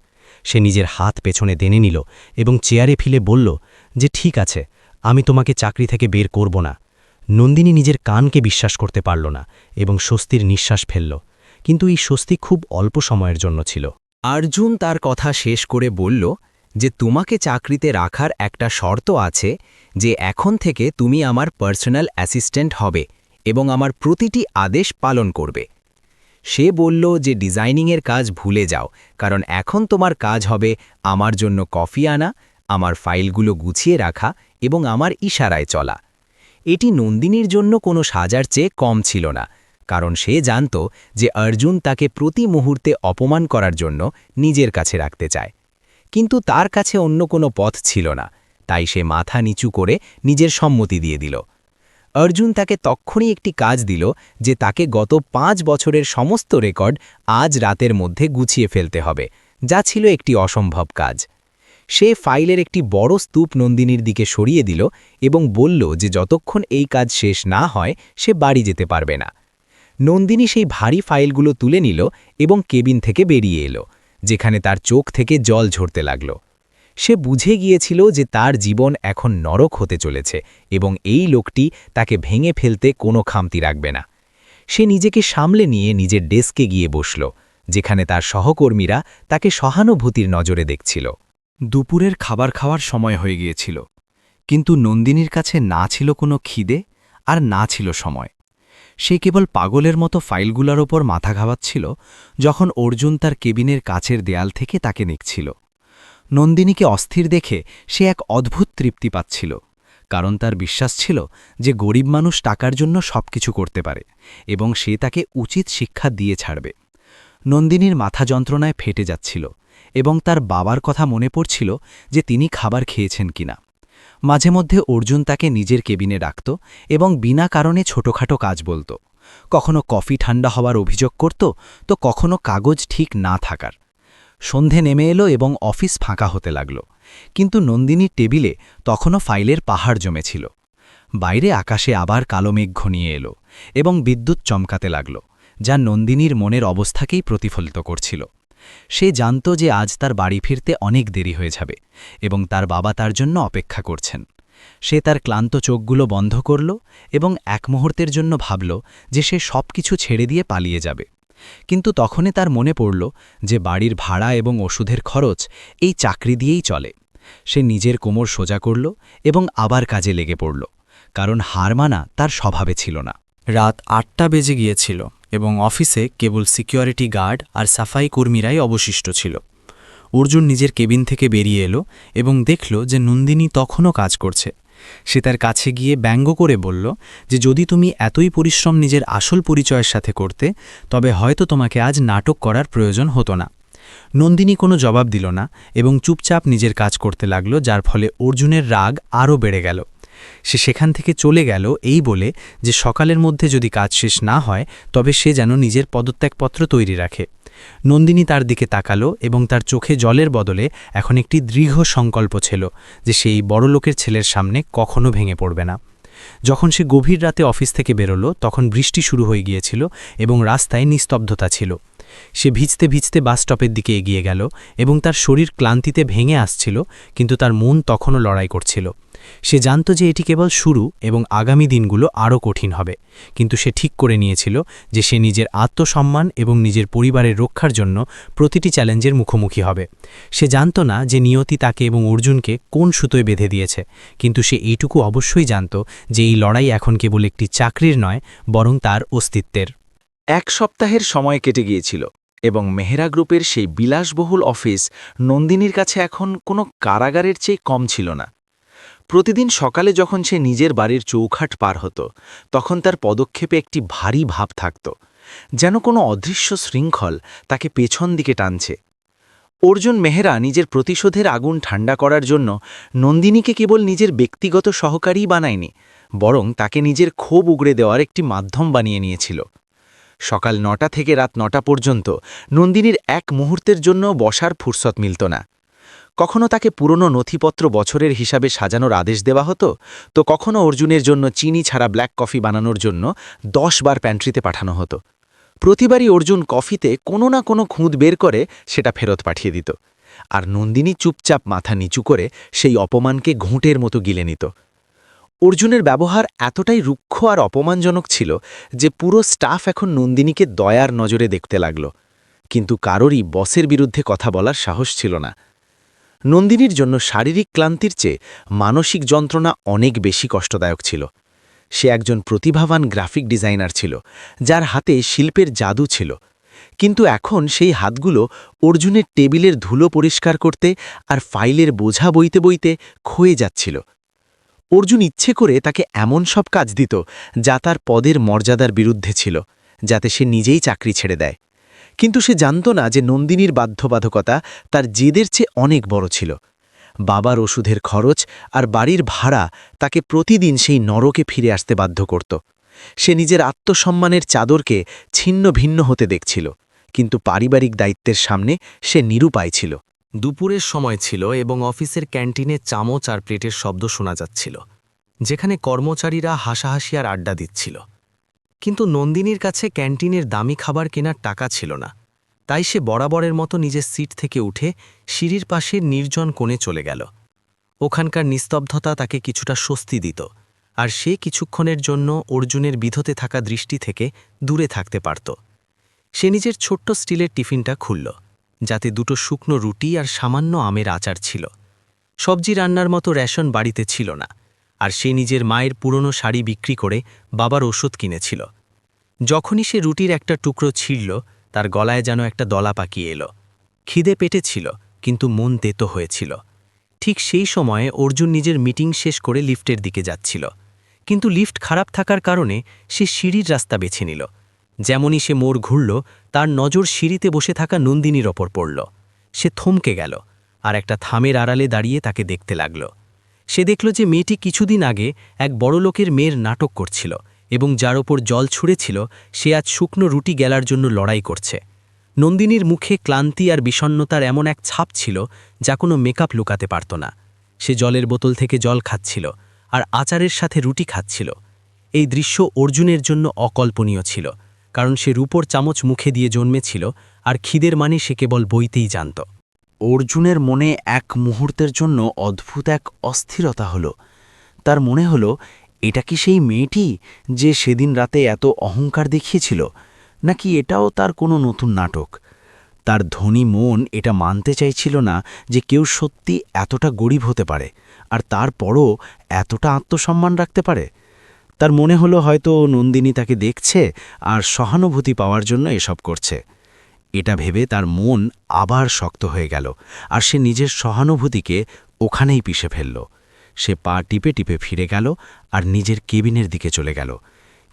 সে নিজের হাত পেছনে টেনে নিল এবং চেয়ারে ফেলে বলল যে ঠিক আছে, আমি তোমাকে চাকরি থেকে বের করব না। নন্দিনী নিজের কানকে বিশ্বাস করতে পারল না এবং স্বস্তির নিঃশ্বাস ফেলল, কিন্তু এই স্বস্তি খুব অল্প সময়ের জন্য ছিল। অর্জুন তার কথা শেষ করে বলল যে তোমাকে চাকরিতে রাখার একটা শর্ত আছে, যে এখন থেকে তুমি আমার পার্সোনাল অ্যাসিস্ট্যান্ট হবে এবং আমার প্রতিটি আদেশ পালন করবে। সে বলল যে ডিজাইনিংয়ের কাজ ভুলে যাও, কারণ এখন তোমার কাজ হবে আমার জন্য কফি আনা, আমার ফাইলগুলো গুছিয়ে রাখা এবং আমার ইশারায় চলা। এটি নন্দিনীর জন্য কোনো সাজার চেয়ে কম ছিল না, কারণ সে জানত যে অর্জুন তাকে প্রতি মুহূর্তে অপমান করার জন্য নিজের কাছে রাখতে চায়। কিন্তু তার কাছে অন্য কোনো পথ ছিল না, তাই সে মাথা নিচু করে নিজের সম্মতি দিয়ে দিল। অর্জুন তাকে তক্ষুনি একটি কাজ দিল যে তাকে গত 5 বছরের সমস্ত রেকর্ড আজ রাতের মধ্যে গুছিয়ে ফেলতে হবে, যা ছিল একটি অসম্ভব কাজ। সে ফাইলের একটি বড় স্তূপ নন্দিনীর দিকে সরিয়ে দিল এবং বলল যে যতক্ষণ এই কাজ শেষ না হয় সে বাড়ি যেতে পারবে না। নন্দিনী সেই ভারী ফাইলগুলো তুলে নিল এবং কেবিন থেকে বেরিয়ে এলো, যেখানে তার চোখ থেকে জল ঝরতে লাগল। সে বুঝে গিয়েছিল যে তার জীবন এখন নরক হতে চলেছে এবং এই লোকটি তাকে ভেঙে ফেলতে কোনো খামতি রাখবে না। সে নিজেকে সামলে নিয়ে নিজের ডেস্কে গিয়ে বসল, যেখানে তার সহকর্মীরা তাকে সহানুভূতির নজরে দেখছিল। দুপুরের খাবার খাওয়ার সময় হয়ে গিয়েছিল, কিন্তু নন্দিনীর কাছে না ছিল কোনো খিদে আর না ছিল সময়। সে কেবল পাগলের মতো ফাইলগুলোর ওপর মাথা ঘামাচ্ছিল যখন অর্জুন তার কেবিনের কাছের দেয়াল থেকে তাকে দেখছিল। নন্দিনীকে অস্থির দেখে সে এক অদ্ভুত তৃপ্তি পাচ্ছিল, কারণ তার বিশ্বাস ছিল যে গরিব মানুষ টাকার জন্য সবকিছু করতে পারে এবং সে তাকে উচিত শিক্ষা দিয়ে ছাড়বে। নন্দিনীর মাথা যন্ত্রণায় ফেটে যাচ্ছিল এবং তার বাবার কথা মনে পড়ছিল যে তিনি খাবার খেয়েছেন কিনা। মাঝে মধ্যে অর্জুন তাকে নিজের কেবিনে ডাকত এবং বিনা কারণে ছোটখাটো কাজ বলত। কখনো কফি ঠান্ডা হওয়ার অভিযোগ করত, তো কখনো কাগজ ঠিক না থাকার। সন্ধে নেমে এলো এবং অফিস ফাঁকা হতে লাগল, কিন্তু নন্দিনীর টেবিলে তখনও ফাইলের পাহাড় জমেছিল। বাইরে আকাশে আবার কালো মেঘ ঘনিয়ে এলো এবং বিদ্যুৎ চমকাতে লাগল, যা নন্দিনীর মনের অবস্থাকেই প্রতিফলিত করছিল। সে জানত যে আজ তার বাড়ি ফিরতে অনেক দেরি হয়ে যাবে এবং তার বাবা তার জন্য অপেক্ষা করছেন। সে তার ক্লান্ত চোখগুলো বন্ধ করল এবং এক মুহূর্তের জন্য ভাবল যে সে সবকিছু ছেড়ে দিয়ে পালিয়ে যাবে। কিন্তু তখনই তার মনে পড়ল যে বাড়ির ভাড়া এবং ওষুধের খরচ এই চাকরি দিয়েই চলে। সে নিজের কোমর সোজা করল এবং আবার কাজে লেগে পড়ল, কারণ হার মানা তার স্বভাবে ছিল না। রাত ৮টা বেজে গিয়েছিল এবং অফিসে কেবল সিকিউরিটি গার্ড আর সাফাই কর্মীরাই অবশিষ্ট ছিল। অর্জুন নিজের কেবিন থেকে বেরিয়ে এলো এবং দেখল যে নন্দিনী তখনও কাজ করছে। সে তার কাছে গিয়ে ব্যঙ্গ করে বলল যে যদি তুমি এতই পরিশ্রম নিজের আসল পরিচয়ের সাথে করতে, তবে হয়তো তোমাকে আজ নাটক করার প্রয়োজন হতো না। নন্দিনী কোনো জবাব দিল না এবং চুপচাপ নিজের কাজ করতে লাগল, যার ফলে অর্জুনের রাগ আরও বেড়ে গেল। সে সেখান থেকে চলে গেল এই বলে যে সকালের মধ্যে যদি কাজ শেষ না হয় তবে সে যেন নিজের পদত্যাগপত্র তৈরি রাখে। নন্দিনী তার দিকে তাকালো এবং তার চোখে জলের বদলে এখন একটি দৃঢ় সংকল্প ছিল যে সেই বড়লোকের ছেলের সামনে কখনো ভেঙে পড়বে না। যখন সে গভীর রাতে অফিস থেকে বেরোল তখন বৃষ্টি শুরু হয়ে গিয়েছিল এবং রাস্তায় নিস্তব্ধতা ছিল। সে ভিজতে ভিজতে বাস স্টপের দিকে এগিয়ে গেল এবং তার শরীর ক্লান্তিতে ভেঙে আসছিল, কিন্তু তার মন তখনও লড়াই করছিল। সে জানত যে এটি কেবল শুরু এবং আগামী দিনগুলো আরও কঠিন হবে, কিন্তু সে ঠিক করে নিয়েছিল যে সে নিজের আত্মসম্মান এবং নিজের পরিবারের রক্ষার জন্য প্রতিটি চ্যালেঞ্জের মুখোমুখি হবে। সে জানত না যে নিয়তি তাকে এবং অর্জুনকে কোন সুতোয় বেঁধে দিয়েছে, কিন্তু সে এইটুকু অবশ্যই জানত যে এই লড়াই এখন কেবল একটি চাকরির নয়, বরং তার অস্তিত্বের। 1 সপ্তাহের সময় কেটে গিয়েছিল এবং মেহরা গ্রুপের সেই বিলাসবহুল অফিস নন্দিনীর কাছে এখন কোনো কারাগারের চেয়ে কম ছিল না। প্রতিদিন সকালে যখন সে নিজের বাড়ির চৌখাট পার হতো তখন তার পদক্ষেপে একটি ভারী ভাব থাকত, যেন কোনো অদৃশ্য শৃঙ্খল তাকে পেছন দিকে টানছে। অর্জুন মেহরা নিজের প্রতিশোধের আগুন ঠান্ডা করার জন্য নন্দিনীকে কেবল নিজের ব্যক্তিগত সহকারীই বানায়নি, বরং তাকে নিজের ক্ষোভ উগড়ে দেওয়ার একটি মাধ্যম বানিয়ে নিয়েছিল। সকাল ৯টা থেকে রাত ৯টা পর্যন্ত নন্দিনীর এক মুহূর্তের জন্য বসার ফুরসত মিলত না। কখনো তাকে পুরনো নথিপত্র বছরের হিসাবে সাজানোর আদেশ দেওয়া হতো, তো কখনো অর্জুনের জন্য চিনি ছাড়া ব্ল্যাক কফি বানানোর জন্য ১০ বার প্যান্ট্রিতে পাঠানো হতো। প্রতিবারই অর্জুন কফিতে কোনো না কোনো খুঁত বের করে সেটা ফেরত পাঠিয়ে দিত, আর নন্দিনী চুপচাপ মাথা নিচু করে সেই অপমানকে ঘুঁটের মতো গিলে নিত। অর্জুনের ব্যবহার এতটাই রুক্ষ আর অপমানজনক ছিল যে পুরো স্টাফ এখন নন্দিনীকে দয়ার নজরে দেখতে লাগল, কিন্তু কারোরই বসের বিরুদ্ধে কথা বলার সাহস ছিল না। নন্দিনীর জন্য শারীরিক ক্লান্তির চেয়ে মানসিক যন্ত্রণা অনেক বেশি কষ্টদায়ক ছিল। সে একজন প্রতিভাবান গ্রাফিক ডিজাইনার ছিল, যার হাতে শিল্পের জাদু ছিল, কিন্তু এখন সেই হাতগুলো অর্জুনের টেবিলের ধুলো পরিষ্কার করতে আর ফাইলের বোঝা বইতে বইতে ক্ষয়ে যাচ্ছিল। অর্জুন ইচ্ছে করে তাকে এমন সব কাজ দিত যা তার পদের মর্যাদার বিরুদ্ধে ছিল, যাতে সে নিজেই চাকরি ছেড়ে দেয়। কিন্তু সে জানত না যে নন্দিনীর বাধ্যবাধকতা তার জেদের চেয়ে অনেক বড় ছিল। বাবার ওষুধের খরচ আর বাড়ির ভাড়া তাকে প্রতিদিন সেই নরকে ফিরে আসতে বাধ্য করত। সে নিজের আত্মসম্মানের চাদরকে ছিন্ন ভিন্ন হতে দেখছিল, কিন্তু পারিবারিক দায়িত্বের সামনে সে নিরুপায় ছিল। দুপুরের সময় ছিল এবং অফিসের ক্যান্টিনে চামচ আর প্লেটের শব্দ শোনা যাচ্ছিল, যেখানে কর্মচারীরা হাসাহাসি আর আড্ডা দিচ্ছিল। কিন্তু নন্দিনীর কাছে ক্যান্টিনের দামি খাবার কেনার টাকা ছিল না, তাই সে বরাবরের মতো নিজের সিট থেকে উঠে সিঁড়ির পাশে নির্জন কোণে চলে গেল। ওখানকার নিস্তব্ধতা তাকে কিছুটা স্বস্তি দিত, আর সে কিছুক্ষণের জন্য অর্জুনের বিধতে থাকা দৃষ্টি থেকে দূরে থাকতে পারত। সে নিজের ছোট্ট স্টিলের টিফিনটা খুলল, যাতে দুটো শুকনো রুটি আর সামান্য আমের আচার ছিল। সবজি রান্নার মতো রেশন বাড়িতে ছিল না, আর সে নিজের মায়ের পুরনো শাড়ি বিক্রি করে বাবার ওষুধ কিনেছিল। যখনই সে রুটির একটা টুকরো ছিঁড়ল, তার গলায় যেন একটা দলা পাকিয়ে এলো। খিদে পেটে ছিল, কিন্তু মন তেতো হয়েছিল। ঠিক সেই সময়ে অর্জুন নিজের মিটিং শেষ করে লিফটের দিকে যাচ্ছিল, কিন্তু লিফট খারাপ থাকার কারণে সে সিঁড়ির রাস্তা বেছে নিল। যেমনই সে মোড় ঘুরল, তার নজর সিঁড়িতে বসে থাকা নন্দিনীর ওপর পড়ল। সে থমকে গেল, আর একটা থামের আড়ালে দাঁড়িয়ে তাকে দেখতে লাগল। সে দেখল যে মেয়েটি কিছুদিন আগে এক বড়লোকের মেয়ের নাটক করছিল, এবং যার ওপর জল ছুঁড়েছিল সে আজ শুকনো রুটি গেলার জন্য লড়াই করছে। নন্দিনীর মুখে ক্লান্তি আর বিষণ্ণতার এমন এক ছাপ ছিল যা কোনো মেকআপ লুকাতে পারত না। সে জলের বোতল থেকে জল খাচ্ছিল আর আচারের সাথে রুটি খাচ্ছিল। এই দৃশ্য অর্জুনের জন্য অকল্পনীয় ছিল, কারণ সে রূপোর চামচ মুখে দিয়ে জন্মেছিল, আর খিদের মানে সে কেবল বইতেই জানত। অর্জুনের মনে এক মুহূর্তের জন্য অদ্ভুত এক অস্থিরতা হলো। তার মনে হলো, এটা কি সেই মেয়েটি যে সেদিন রাতে এত অহংকার দেখিয়েছিল, নাকি এটাও তার কোনো নতুন নাটক? তার ধনী মন এটা মানতে চাইছিল না যে কেউ সত্যি এতটা গরিব হতে পারে, আর তারপরও এতটা আত্মসম্মান রাখতে পারে। তার মনে হলো হয়তো নন্দিনী তাকে দেখছে আর সহানুভূতি পাওয়ার জন্য এসব করছে। এটা ভেবে তার মন আবার শক্ত হয়ে গেল, আর সে নিজের সহানুভূতিকে ওখানেই পিষে ফেলল। সে পা টিপে টিপে ফিরে গেল আর নিজের কেবিনের দিকে চলে গেল,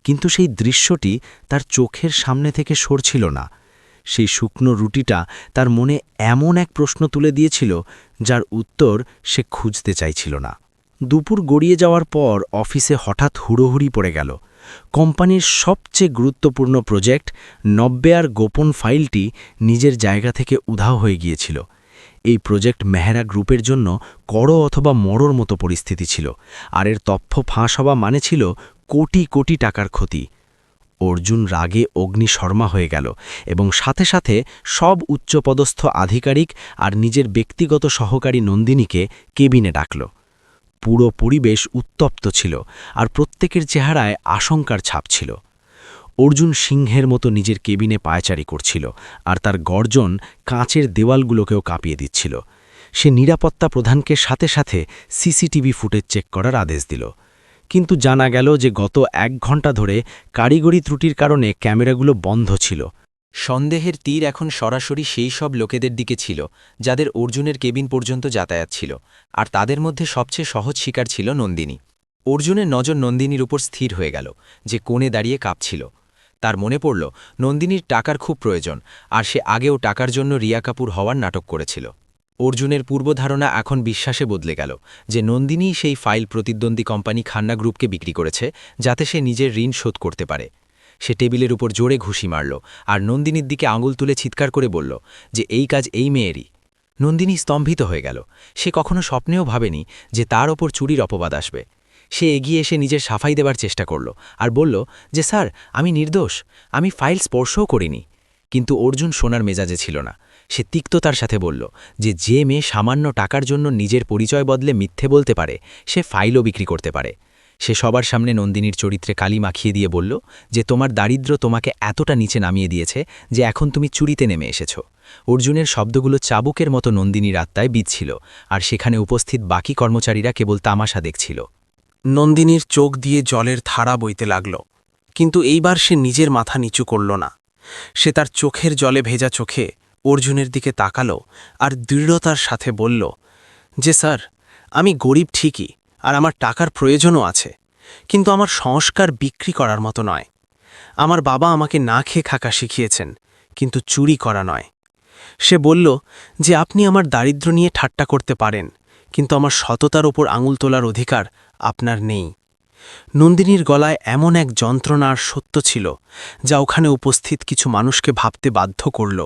কিন্তু সেই দৃশ্যটি তার চোখের সামনে থেকে সরছিল না। সেই শুকনো রুটিটা তার মনে এমন এক প্রশ্ন তুলে দিয়েছিল যার উত্তর সে খুঁজতে চাইছিল না। দুপুর গড়িয়ে যাওয়ার পর অফিসে হঠাৎ হুড়োহুড়ি পড়ে গেল। কোম্পানির সবচেয়ে গুরুত্বপূর্ণ প্রজেক্ট ৯০ গোপন ফাইলটি নিজের জায়গা থেকে উধাও হয়ে গিয়েছিল। এই প্রজেক্ট মেহরা গ্রুপের জন্য করো অথবা মরোর মতো পরিস্থিতি ছিল, আর এর তথ্য ফাঁস হওয়া মানে ছিল কোটি কোটি টাকার ক্ষতি। অর্জুন রাগে অগ্নিশর্মা হয়ে গেল এবং সাথে সাথে সব উচ্চপদস্থ আধিকারিক আর নিজের ব্যক্তিগত সহকারী নন্দিনীকে কেবিনে ডাকল। পুরো পরিবেশ উত্তপ্ত ছিল, আর প্রত্যেকের চেহারায় আশঙ্কার ছাপ ছিল। অর্জুন সিংহের মতো নিজের কেবিনে পায়চারি করছিল, আর তার গর্জন কাঁচের দেওয়ালগুলোকেও কাঁপিয়ে দিচ্ছিল। সে নিরাপত্তা প্রধানকে সাথে সাথে সিসিটিভি ফুটেজ চেক করার আদেশ দিল, কিন্তু জানা গেল যে গত ১ ঘণ্টা ধরে কারিগরি ত্রুটির কারণে ক্যামেরাগুলো বন্ধ ছিল। সন্দেহের তীর এখন সরাসরি সেই সব লোকেদের দিকে ছিল যাদের অর্জুনের কেবিন পর্যন্ত যাতায়াত ছিল, আর তাদের মধ্যে সবচেয়ে সহজ শিকার ছিল নন্দিনী। অর্জুনের নজর নন্দিনীর উপর স্থির হয়ে গেল, যে কোণে দাঁড়িয়ে কাঁপছিল। তার মনে পড়ল নন্দিনীর টাকার খুব প্রয়োজন, আর সে আগেও টাকার জন্য রিয়া কাপুর হওয়ার নাটক করেছিল। অর্জুনের পূর্বধারণা এখন বিশ্বাসে বদলে গেল যে নন্দিনী সেই ফাইল প্রতিদ্বন্দ্বী কোম্পানি খান্না গ্রুপকে বিক্রি করেছে, যাতে সে নিজের ঋণ শোধ করতে পারে। সে টেবিলের উপর জোরে ঘুষি মারল আর নন্দিনীর দিকে আঙুল তুলে চিৎকার করে বলল যে এই কাজ এই মেয়েরই। নন্দিনী স্তম্ভিত হয়ে গেল। সে কখনো স্বপ্নেও ভাবেনি যে তার ওপর চুরির অপবাদ আসবে। সে এগিয়ে এসে নিজের সাফাই দেবার চেষ্টা করল আর বলল যে স্যার, আমি নির্দোষ, আমি ফাইল স্পর্শও করিনি। কিন্তু অর্জুন শোনার মেজাজে ছিল না। সে তিক্ততার সাথে বলল যে মেয়ে সামান্য টাকার জন্য নিজের পরিচয় বদলে মিথ্যে বলতে পারে, সে ফাইলও বিক্রি করতে পারে। সে সবার সামনে নন্দিনীর চরিত্রে কালি মাখিয়ে দিয়ে বলল যে তোমার দারিদ্র্য তোমাকে এতটা নিচে নামিয়ে দিয়েছে যে এখন তুমি চুরিতে নেমে এসেছ। অর্জুনের শব্দগুলো চাবুকের মতো নন্দিনীর আত্মায় বিঁধছিল, আর সেখানে উপস্থিত বাকি কর্মচারীরা কেবল তামাশা দেখছিল। নন্দিনীর চোখ দিয়ে জলের ধারা বইতে লাগল, কিন্তু এইবার সে নিজের মাথা নিচু করল না। সে তার চোখের জলে ভেজা চোখে অর্জুনের দিকে তাকালো আর দৃঢ়তার সাথে বলল যে স্যার, আমি গরিব ঠিকই, আর আমার টাকার প্রয়োজনও আছে, কিন্তু আমার সংস্কার বিক্রি করার মতো নয়। আমার বাবা আমাকে না খেয়ে থাকা শিখিয়েছেন, কিন্তু চুরি করা নয়। সে বলল যে আপনি আমার দারিদ্র্য নিয়ে ঠাট্টা করতে পারেন, কিন্তু আমার সততার ওপর আঙুল তোলার অধিকার আপনার নেই। নন্দিনীর গলায় এমন এক যন্ত্রণার সত্য ছিল যা ওখানে উপস্থিত কিছু মানুষকে ভাবতে বাধ্য করল,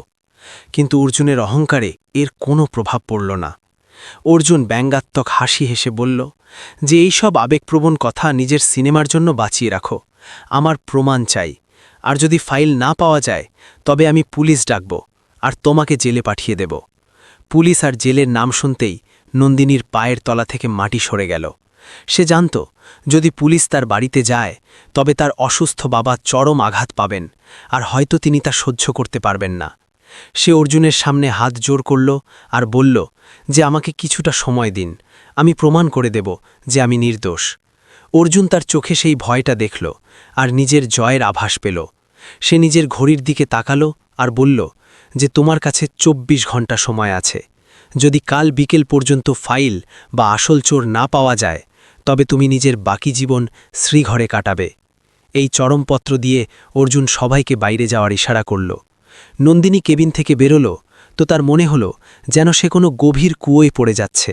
কিন্তু অর্জুনের অহংকারে এর কোনো প্রভাব পড়ল না। অর্জুন ব্যঙ্গাত্মক হাসি হেসে বলল যে এইসব আবেগপ্রবণ কথা নিজের সিনেমার জন্য বাঁচিয়ে রাখো, আমার প্রমাণ চাই। আর যদি ফাইল না পাওয়া যায় তবে আমি পুলিশ ডাকব আর তোমাকে জেলে পাঠিয়ে দেব। পুলিশ আর জেলের নাম শুনতেই নন্দিনীর পায়ের তলা থেকে মাটি সরে গেল। সে জানত যদি পুলিশ তার বাড়িতে যায় তবে তার অসুস্থ বাবা চরম আঘাত পাবেন, আর হয়তো তিনি তা সহ্য করতে পারবেন না। সে অর্জুনের সামনে হাত জোর করল আর বলল যে আমাকে কিছুটা সময় দিন, আমি প্রমাণ করে দেব যে আমি নির্দোষ। অর্জুন তার চোখে সেই ভয়টা দেখল আর নিজের জয়ের আভাস পেল। সে নিজের ঘড়ির দিকে তাকালো আর বলল যে তোমার কাছে ২৪ ঘন্টা সময় আছে। যদি কাল বিকেল পর্যন্ত ফাইল বা আসল চোর না পাওয়া যায় তবে তুমি নিজের বাকি জীবন শ্রীঘরে কাটাবে। এই চরমপত্র দিয়ে অর্জুন সবাইকে বাইরে যাওয়ার ইশারা করল। নন্দিনী কেবিন থেকে বেরোল তো তার মনে হল যেন সে কোনো গভীর কুয়োয় পড়ে যাচ্ছে।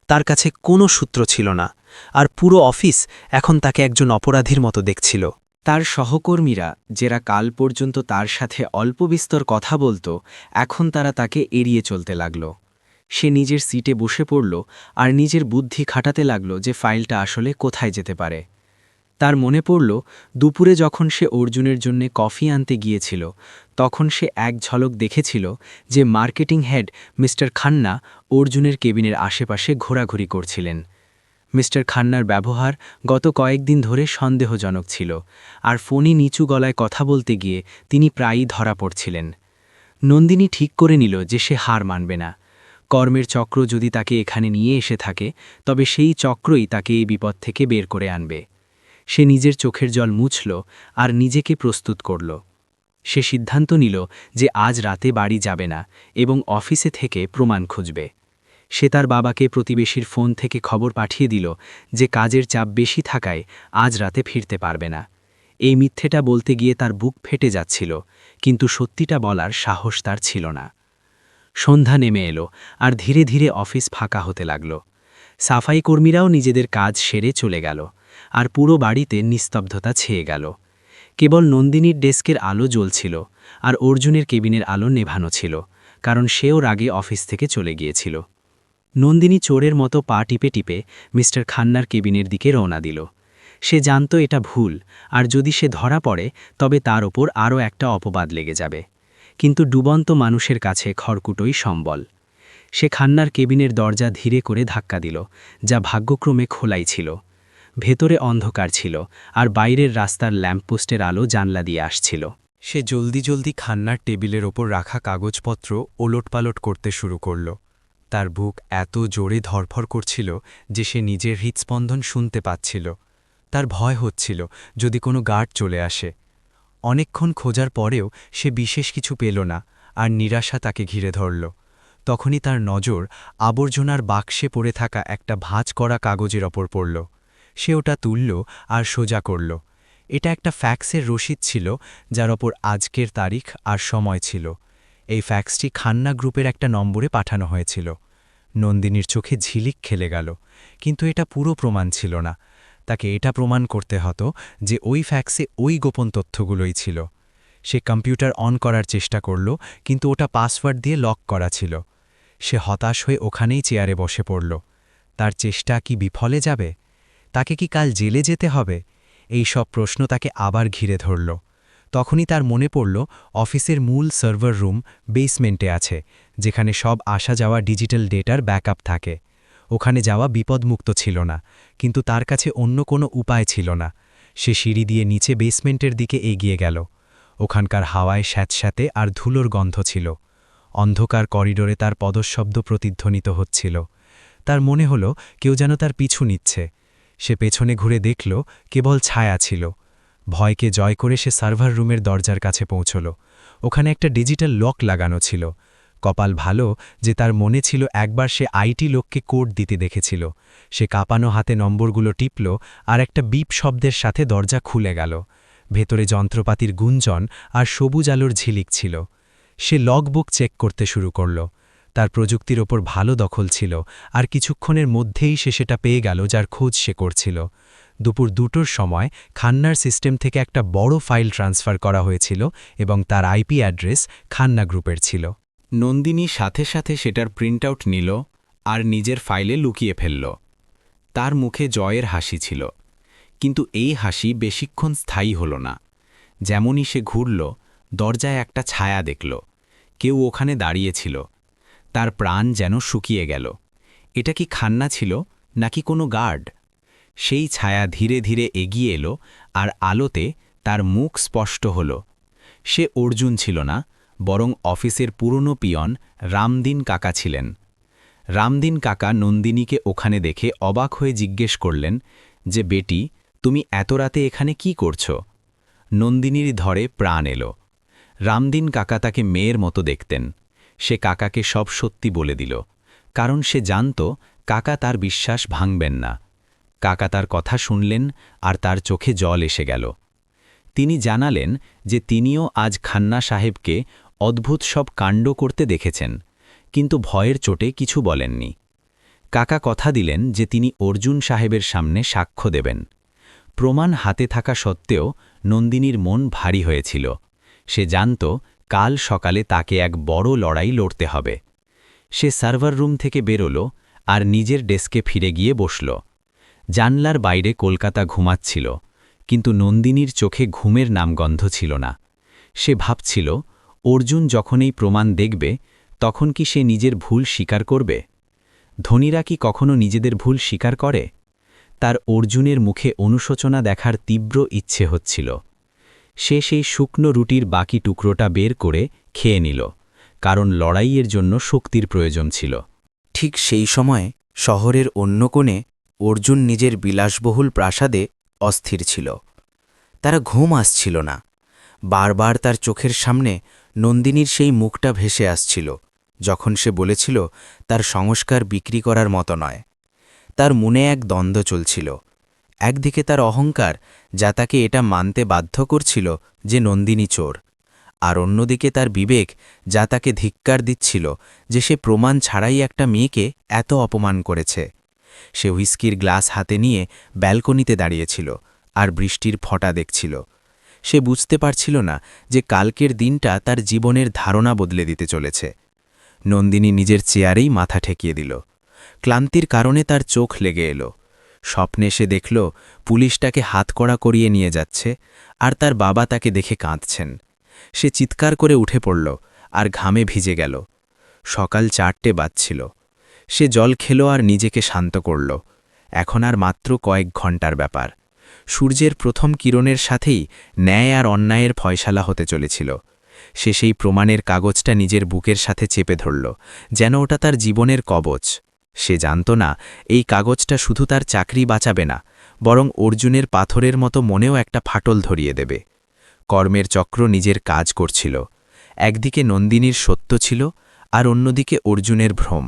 তার কাছে কোনো সূত্র ছিল না, আর পুরো অফিস এখন তাকে একজন অপরাধীর মতো দেখছিল। তার সহকর্মীরা, যারা কাল পর্যন্ত তার সাথে অল্প বিস্তর কথা বলত, এখন তারা তাকে এড়িয়ে চলতে লাগল। সে নিজের সিটে বসে পড়ল আর নিজের বুদ্ধি খাটাতে লাগল যে ফাইলটা আসলে কোথায় যেতে পারে। তার মনে পড়ল দুপুরে যখন সে অর্জুনের জন্য কফি আনতে গিয়েছিল, তখন সে এক ঝলক দেখেছিল যে মার্কেটিং হেড মিস্টার খান্না অর্জুনের কেবিনের আশেপাশে ঘোরাঘুরি করছিলেন। মিস্টার খান্নার ব্যবহার গত কয়েকদিন ধরে সন্দেহজনক ছিল, আর ফোনে নিচু গলায় কথা বলতে গিয়ে তিনি প্রায়ই ধরা পড়ছিলেন। নন্দিনী ঠিক করে নিল যে সে হার মানবে না। কর্মের চক্র যদি তাকে এখানে নিয়ে এসে থাকে তবে সেই চক্রই তাকে এই বিপদ থেকে বের করে আনবে। সে নিজের চোখের জল মুছল আর নিজেকে প্রস্তুত করল। সে সিদ্ধান্ত নিল যে আজ রাতে বাড়ি যাবে না এবং অফিসে থেকে প্রমাণ খুঁজবে। সে তার বাবাকে প্রতিবেশীর ফোন থেকে খবর পাঠিয়ে দিল যে কাজের চাপ বেশি থাকায় আজ রাতে ফিরতে পারবে না। এই মিথ্যেটা বলতে গিয়ে তার বুক ফেটে যাচ্ছিল, কিন্তু সত্যিটা বলার সাহস তার ছিল না। সন্ধ্যা নেমে এলো আর ধীরে ধীরে অফিস ফাঁকা হতে লাগল। সাফাই কর্মীরাও নিজেদের কাজ সেরে চলে গেল, আর পুরো বাড়িতে নিস্তব্ধতা ছেয়ে গেল। কেবল নন্দিনীর ডেস্কের আলো জ্বলছিল আর অর্জুনের কেবিনের আলো নেভানো ছিল, কারণ সেও রাগে অফিস থেকে চলে গিয়েছিল। নন্দিনী চোরের মতো পা টিপে টিপে মিস্টার খান্নার কেবিনের দিকে রওনা দিল। সে জানত এটা ভুল, আর যদি সে ধরা পড়ে তবে তার ওপর আরও একটা অপবাদ লেগে যাবে। কিন্তু ডুবন্ত মানুষের কাছে খড়কুটোই সম্বল। সে খান্নার কেবিনের দরজা ধীরে করে ধাক্কা দিল, যা ভাগ্যক্রমে খোলাই ছিল। ভেতরে অন্ধকার ছিল, আর বাইরের রাস্তার ল্যাম্পপোস্টের আলো জানলা দিয়ে আসছিল। সে জলদি জলদি খান্নার টেবিলের ওপর রাখা কাগজপত্র ওলটপালট করতে শুরু করল। তার বুক এত জোরে ধরফর করছিল যে সে নিজের হৃৎস্পন্দন শুনতে পাচ্ছিল। তার ভয় হচ্ছিল যদি কোনো গার্ড চলে আসে। অনেকক্ষণ খোঁজার পরেও সে বিশেষ কিছু পেল না, আর নিরাশা তাকে ঘিরে ধরল। তখনই তার নজর আবর্জনার বাক্সে পড়ে থাকা একটা ভাঁজ করা কাগজের ওপর পড়ল। সে ওটা তুলল আর সোজা করল। এটা একটা ফ্যাক্সের রসিদ ছিল, যার ওপর আজকের তারিখ আর সময় ছিল। এই ফ্যাক্সটি খান্না গ্রুপের একটা নম্বরে পাঠানো হয়েছিল। নন্দিনীর চোখে ঝিলিক খেলে গেল, কিন্তু এটা পুরো প্রমাণ ছিল না। তাকে এটা প্রমাণ করতে হতো যে ওই ফ্যাক্সে ওই গোপন তথ্যগুলোই ছিল। সে কম্পিউটার অন করার চেষ্টা করল, কিন্তু ওটা পাসওয়ার্ড দিয়ে লক করা ছিল। সে হতাশ হয়ে ওখানেই চেয়ারে বসে পড়ল। তার চেষ্টা কি বিফলে যাবে? তাকে কি কাল জেলে যেতে হবে? এই সব প্রশ্ন তাকে আবার ঘিরে ধরল। তখনই তার মনে পড়ল অফিসের মূল সার্ভার রুম বেসমেন্টে আছে, যেখানে সব আসা যাওয়া ডিজিটাল ডেটার ব্যাকআপ থাকে। ওখানে যাওয়া বিপদমুক্ত ছিল না, কিন্তু তার কাছে অন্য কোনো উপায় ছিল না। সে সিঁড়ি দিয়ে নিচে বেসমেন্টের দিকে এগিয়ে গেল। ওখানকার হাওয়ায় স্যাঁতস্যাঁতে আর ধুলোর গন্ধ ছিল। অন্ধকার করিডোরে তার পদশব্দ প্রতিধ্বনিত হচ্ছিল। তার মনে হলো কেউ যেন তার পিছু নিচ্ছে। সে পেছনে ঘুরে দেখল কেবল ছায়া ছিল। ভয়কে জয় করে সে সার্ভার রুমের দরজার কাছে পৌঁছল। ওখানে একটা ডিজিটাল লক লাগানো ছিল। কপাল ভালো যে তার মনে ছিল একবার সে আইটি লোককে কোড দিতে দেখেছিল। সে কাঁপানো হাতে নম্বরগুলো টিপল, আর একটা বিপ শব্দের সাথে দরজা খুলে গেল। ভেতরে যন্ত্রপাতির গুঞ্জন আর সবুজ আলোর ঝিলিক ছিল। সে লগবুক চেক করতে শুরু করল। তার প্রযুক্তির ওপর ভালো দখল ছিল, আর কিছুক্ষণের মধ্যেই সে সেটা পেয়ে গেল যার খোঁজ সে করছিল। দুপুর 2টোর সময় খান্নার সিস্টেম থেকে একটা বড় ফাইল ট্রান্সফার করা হয়েছিল, এবং তার আইপি অ্যাড্রেস খান্না গ্রুপের ছিল। নন্দিনী সাথে সাথে সেটার প্রিন্টআউট নিল আর নিজের ফাইলে লুকিয়ে ফেলল। তার মুখে জয়ের হাসি ছিল, কিন্তু এই হাসি বেশিক্ষণ স্থায়ী হল না। যেমনই সে ঘুরল, দরজায় একটা ছায়া দেখল। কেউ ওখানে দাঁড়িয়েছিল। তার প্রাণ যেন শুকিয়ে গেল। এটা কি খান্না ছিল, নাকি কোনো গার্ড? সেই ছায়া ধীরে ধীরে এগিয়ে এলো, আর আলোতে তার মুখ স্পষ্ট হল। সে অর্জুন ছিল না, বরং অফিসের পুরনো পিয়ন রামদিন কাকা ছিলেন। রামদিন কাকা নন্দিনীকে ওখানে দেখে অবাক হয়ে জিজ্ঞেস করলেন যে, বেটি, তুমি এত রাতে এখানে কি করছ? নন্দিনীর ধরে প্রাণ এলো। রামদিন কাকা তাকে মেয়ের মতো দেখতেন। সে কাকাকে সব সত্যি বলে দিল, কারণ সে জানত কাকা তার বিশ্বাস ভাঙবেন না। কাকা তার কথা শুনলেন, আর তার চোখে জল এসে গেল। তিনি জানালেন যে তিনিও আজ খান্না সাহেবকে অদ্ভুত সব কাণ্ড করতে দেখেছেন, কিন্তু ভয়ের চোটে কিছু বলেননি। কাকা কথা দিলেন যে তিনি অর্জুন সাহেবের সামনে সাক্ষ্য দেবেন। প্রমাণ হাতে থাকা সত্ত্বেও নন্দিনীর মন ভারী হয়েছিল। সে জানত কাল সকালে তাকে এক বড় লড়াই লড়তে হবে। সে সার্ভার রুম থেকে বেরোল আর নিজের ডেস্কে ফিরে গিয়ে বসল। জানলার বাইরে কলকাতা ঘুমাচ্ছিল, কিন্তু নন্দিনীর চোখে ঘুমের নামগন্ধ ছিল না। সে ভাবছিল, অর্জুন যখন এই প্রমাণ দেখবে, তখন কি সে নিজের ভুল স্বীকার করবে? ধনীরা কি কখনো নিজেদের ভুল স্বীকার করে? তার অর্জুনের মুখে অনুশোচনা দেখার তীব্র ইচ্ছে হচ্ছিল। সে সেই শুকনো রুটির বাকি টুকরোটা বের করে খেয়ে নিল, কারণ লড়াইয়ের জন্য শক্তির প্রয়োজন ছিল। ঠিক সেই সময় শহরের অন্য কোণে অর্জুন নিজের বিলাসবহুল প্রাসাদে অস্থির ছিল। তার ঘুম আসছিল না। বারবার তার চোখের সামনে নন্দিনীর সেই মুখটা ভেসে আসছিল, যখন সে বলেছিল তার সংস্কার বিক্রি করার মতো নয়। তার মনে এক দ্বন্দ্ব চলছিল। একদিকে তার অহংকার, যা তাকে এটা মানতে বাধ্য করছিল যে নন্দিনী চোর, আর অন্যদিকে তার বিবেক, যা তাকে ধিক্কার দিচ্ছিল যে সে প্রমাণ ছাড়াই একটা মেয়েকে এত অপমান করেছে। সে হুইস্কির গ্লাস হাতে নিয়ে ব্যালকনিতে দাঁড়িয়েছিল আর বৃষ্টির ফোঁটা দেখছিল। সে বুঝতে পারছিল না যে কালকের দিনটা তার জীবনের ধারণা বদলে দিতে চলেছে। নন্দিনী নিজের চেয়ারেই মাথা ঠেকিয়ে দিল। ক্লান্তির কারণে তার চোখ লেগে এলো। স্বপ্নে সে দেখল পুলিশ তাকে হাতকড়া করিয়ে নিয়ে যাচ্ছে, আর তার বাবা তাকে দেখে কাঁদছেন। সে চিৎকার করে উঠে পড়ল আর ঘামে ভিজে গেল। সকাল 4টে বাজছিল। সে জল খেল আর নিজেকে শান্ত করল। এখন আর মাত্র কয়েক ঘন্টার ব্যাপার। সূর্যের প্রথম কিরণের সাথেই ন্যায় আর অন্যায়ের ফয়সালা হতে চলেছিল। সে সেই প্রমাণের কাগজটা নিজের বুকের সাথে চেপে ধরল, যেন ওটা তার জীবনের কবচ। সে জানত না এই কাগজটা শুধু তার চাকরি বাঁচাবে না, বরং অর্জুনের পাথরের মতো মনেও একটা ফাটল ধরিয়ে দেবে। কর্মের চক্র নিজের কাজ করছিল। একদিকে নন্দিনীর সত্য ছিল, আর অন্যদিকে অর্জুনের ভ্রম।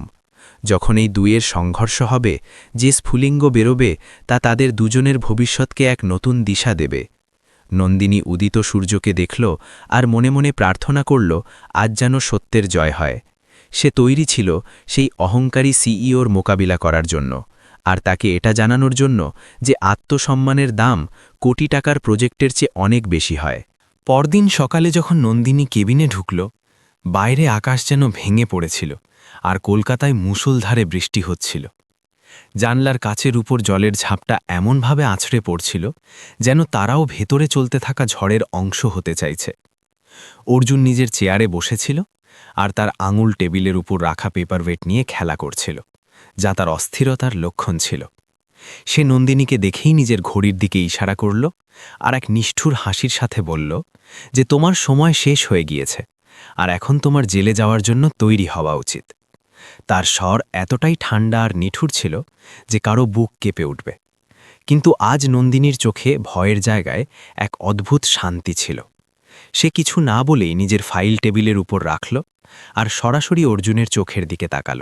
যখন এই দুইয়ের সংঘর্ষ হবে, যে স্ফুলিঙ্গ বেরোবে তা তাদের দুজনের ভবিষ্যৎকে এক নতুন দিশা দেবে। নন্দিনী উদিত সূর্যকে দেখল আর মনে মনে প্রার্থনা করল, আজ যেন সত্যের জয় হয়। সে তৈরি ছিল সেই অহংকারী সিইওর মোকাবিলা করার জন্য, আর তাকে এটা জানানোর জন্য যে আত্মসম্মানের দাম কোটি টাকার প্রজেক্টের চেয়ে অনেক বেশি হয়। পরদিন সকালে যখন নন্দিনী কেবিনে ঢুকল, বাইরে আকাশ যেন ভেঙে পড়েছিল, আর কলকাতায় মুষলধারে বৃষ্টি হচ্ছিল। জানলার কাচের উপর জলের ঝাপটা এমনভাবে আছড়ে পড়ছিল যেন তারাও ভেতরে চলতে থাকা ঝড়ের অংশ হতে চাইছে। অর্জুন নিজের চেয়ারে বসেছিল, আর তার আঙুল টেবিলের উপর রাখা পেপারওয়েট নিয়ে খেলা করছিল, যা তার অস্থিরতার লক্ষণ ছিল। সে নন্দিনীকে দেখেই নিজের ঘড়ির দিকে ইশারা করল, আর এক নিষ্ঠুর হাসির সাথে বলল যে তোমার সময় শেষ হয়ে গিয়েছে, আর এখন তোমার জেলে যাওয়ার জন্য তৈরি হওয়া উচিত। তার স্বর এতটাই ঠান্ডা আর নিঠুর ছিল যে কারো বুক কেঁপে উঠবে। কিন্তু আজ নন্দিনীর চোখে ভয়ের জায়গায় এক অদ্ভুত শান্তি ছিল। সে কিছু না বলেই নিজের ফাইল টেবিলের উপর রাখল আর সরাসরি অর্জুনের চোখের দিকে তাকাল।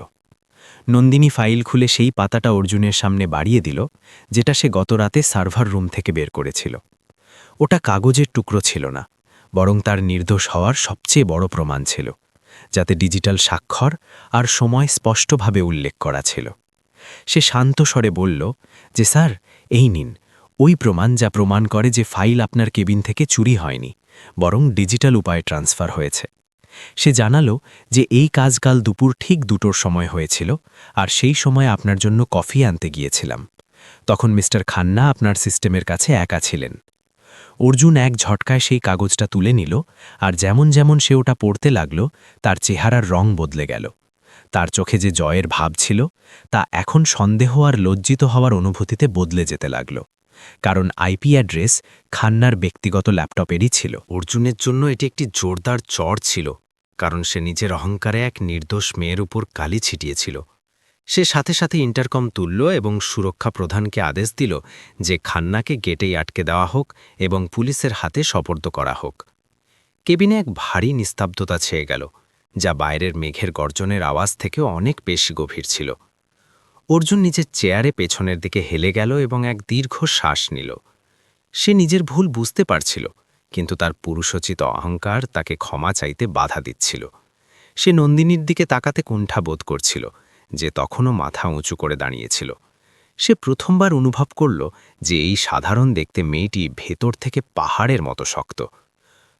নন্দিনী ফাইল খুলে সেই পাতাটা অর্জুনের সামনে বাড়িয়ে দিল, যেটা সে গত রাতে সার্ভার রুম থেকে বের করেছিল। ওটা কাগজের টুকরো ছিল না, বরং তার নির্দোষ হওয়ার সবচেয়ে বড় প্রমাণ ছিল, যাতে ডিজিটাল স্বাক্ষর আর সময় স্পষ্টভাবে উল্লেখ করা ছিল। সে শান্ত স্বরে বলল যে স্যার, এই নিন ওই প্রমাণ যা প্রমাণ করে যে ফাইল আপনার কেবিন থেকে চুরি হয়নি, বরং ডিজিটাল উপায়ে ট্রান্সফার হয়েছে। সে জানালো যে এই কাজ কাল দুপুর ঠিক 2টোর সময় হয়েছিল, আর সেই সময় আপনার জন্য কফি আনতে গিয়েছিলাম। তখন মিস্টার খান্না আপনার সিস্টেমের কাছে একা ছিলেন। অর্জুন এক ঝটকায় সেই কাগজটা তুলে নিল, আর যেমন যেমন সে ওটা পড়তে লাগল, তার চেহারার রং বদলে গেল। তার চোখে যে জয়ের ভাব ছিল, তা এখন সন্দেহ আর লজ্জিত হওয়ার অনুভূতিতে বদলে যেতে লাগল, কারণ আইপি অ্যাড্রেস খান্নার ব্যক্তিগত ল্যাপটপেরই ছিল। অর্জুনের জন্য এটি একটি জোরদার চড় ছিল, কারণ সে নিজের অহংকারে এক নির্দোষ মেয়ের উপর কালি ছিটিয়েছিল। সে সাথে সাথে ইন্টারকম তুলল এবং সুরক্ষা প্রধানকে আদেশ দিল যে খান্নাকে গেটেই আটকে দেওয়া হোক এবং পুলিশের হাতে সোপর্দ করা হোক। কেবিনে এক ভারী নিস্তব্ধতা ছেয়ে গেল, যা বাইরের মেঘের গর্জনের আওয়াজ থেকেও অনেক বেশি গভীর ছিল। অর্জুন নিজের চেয়ারে পেছনের দিকে হেলে গেল এবং এক দীর্ঘ শ্বাস নিল। সে নিজের ভুল বুঝতে পারছিল, কিন্তু তার পুরুষোচিত অহংকার তাকে ক্ষমা চাইতে বাধা দিচ্ছিল। সে নন্দিনীর দিকে তাকাতে কুণ্ঠা বোধ করছিল, যে তখনও মাথা উঁচু করে দাঁড়িয়েছিল। সে প্রথমবার অনুভব করল যে এই সাধারণ দেখতে মেয়েটি ভেতর থেকে পাহাড়ের মতো শক্ত।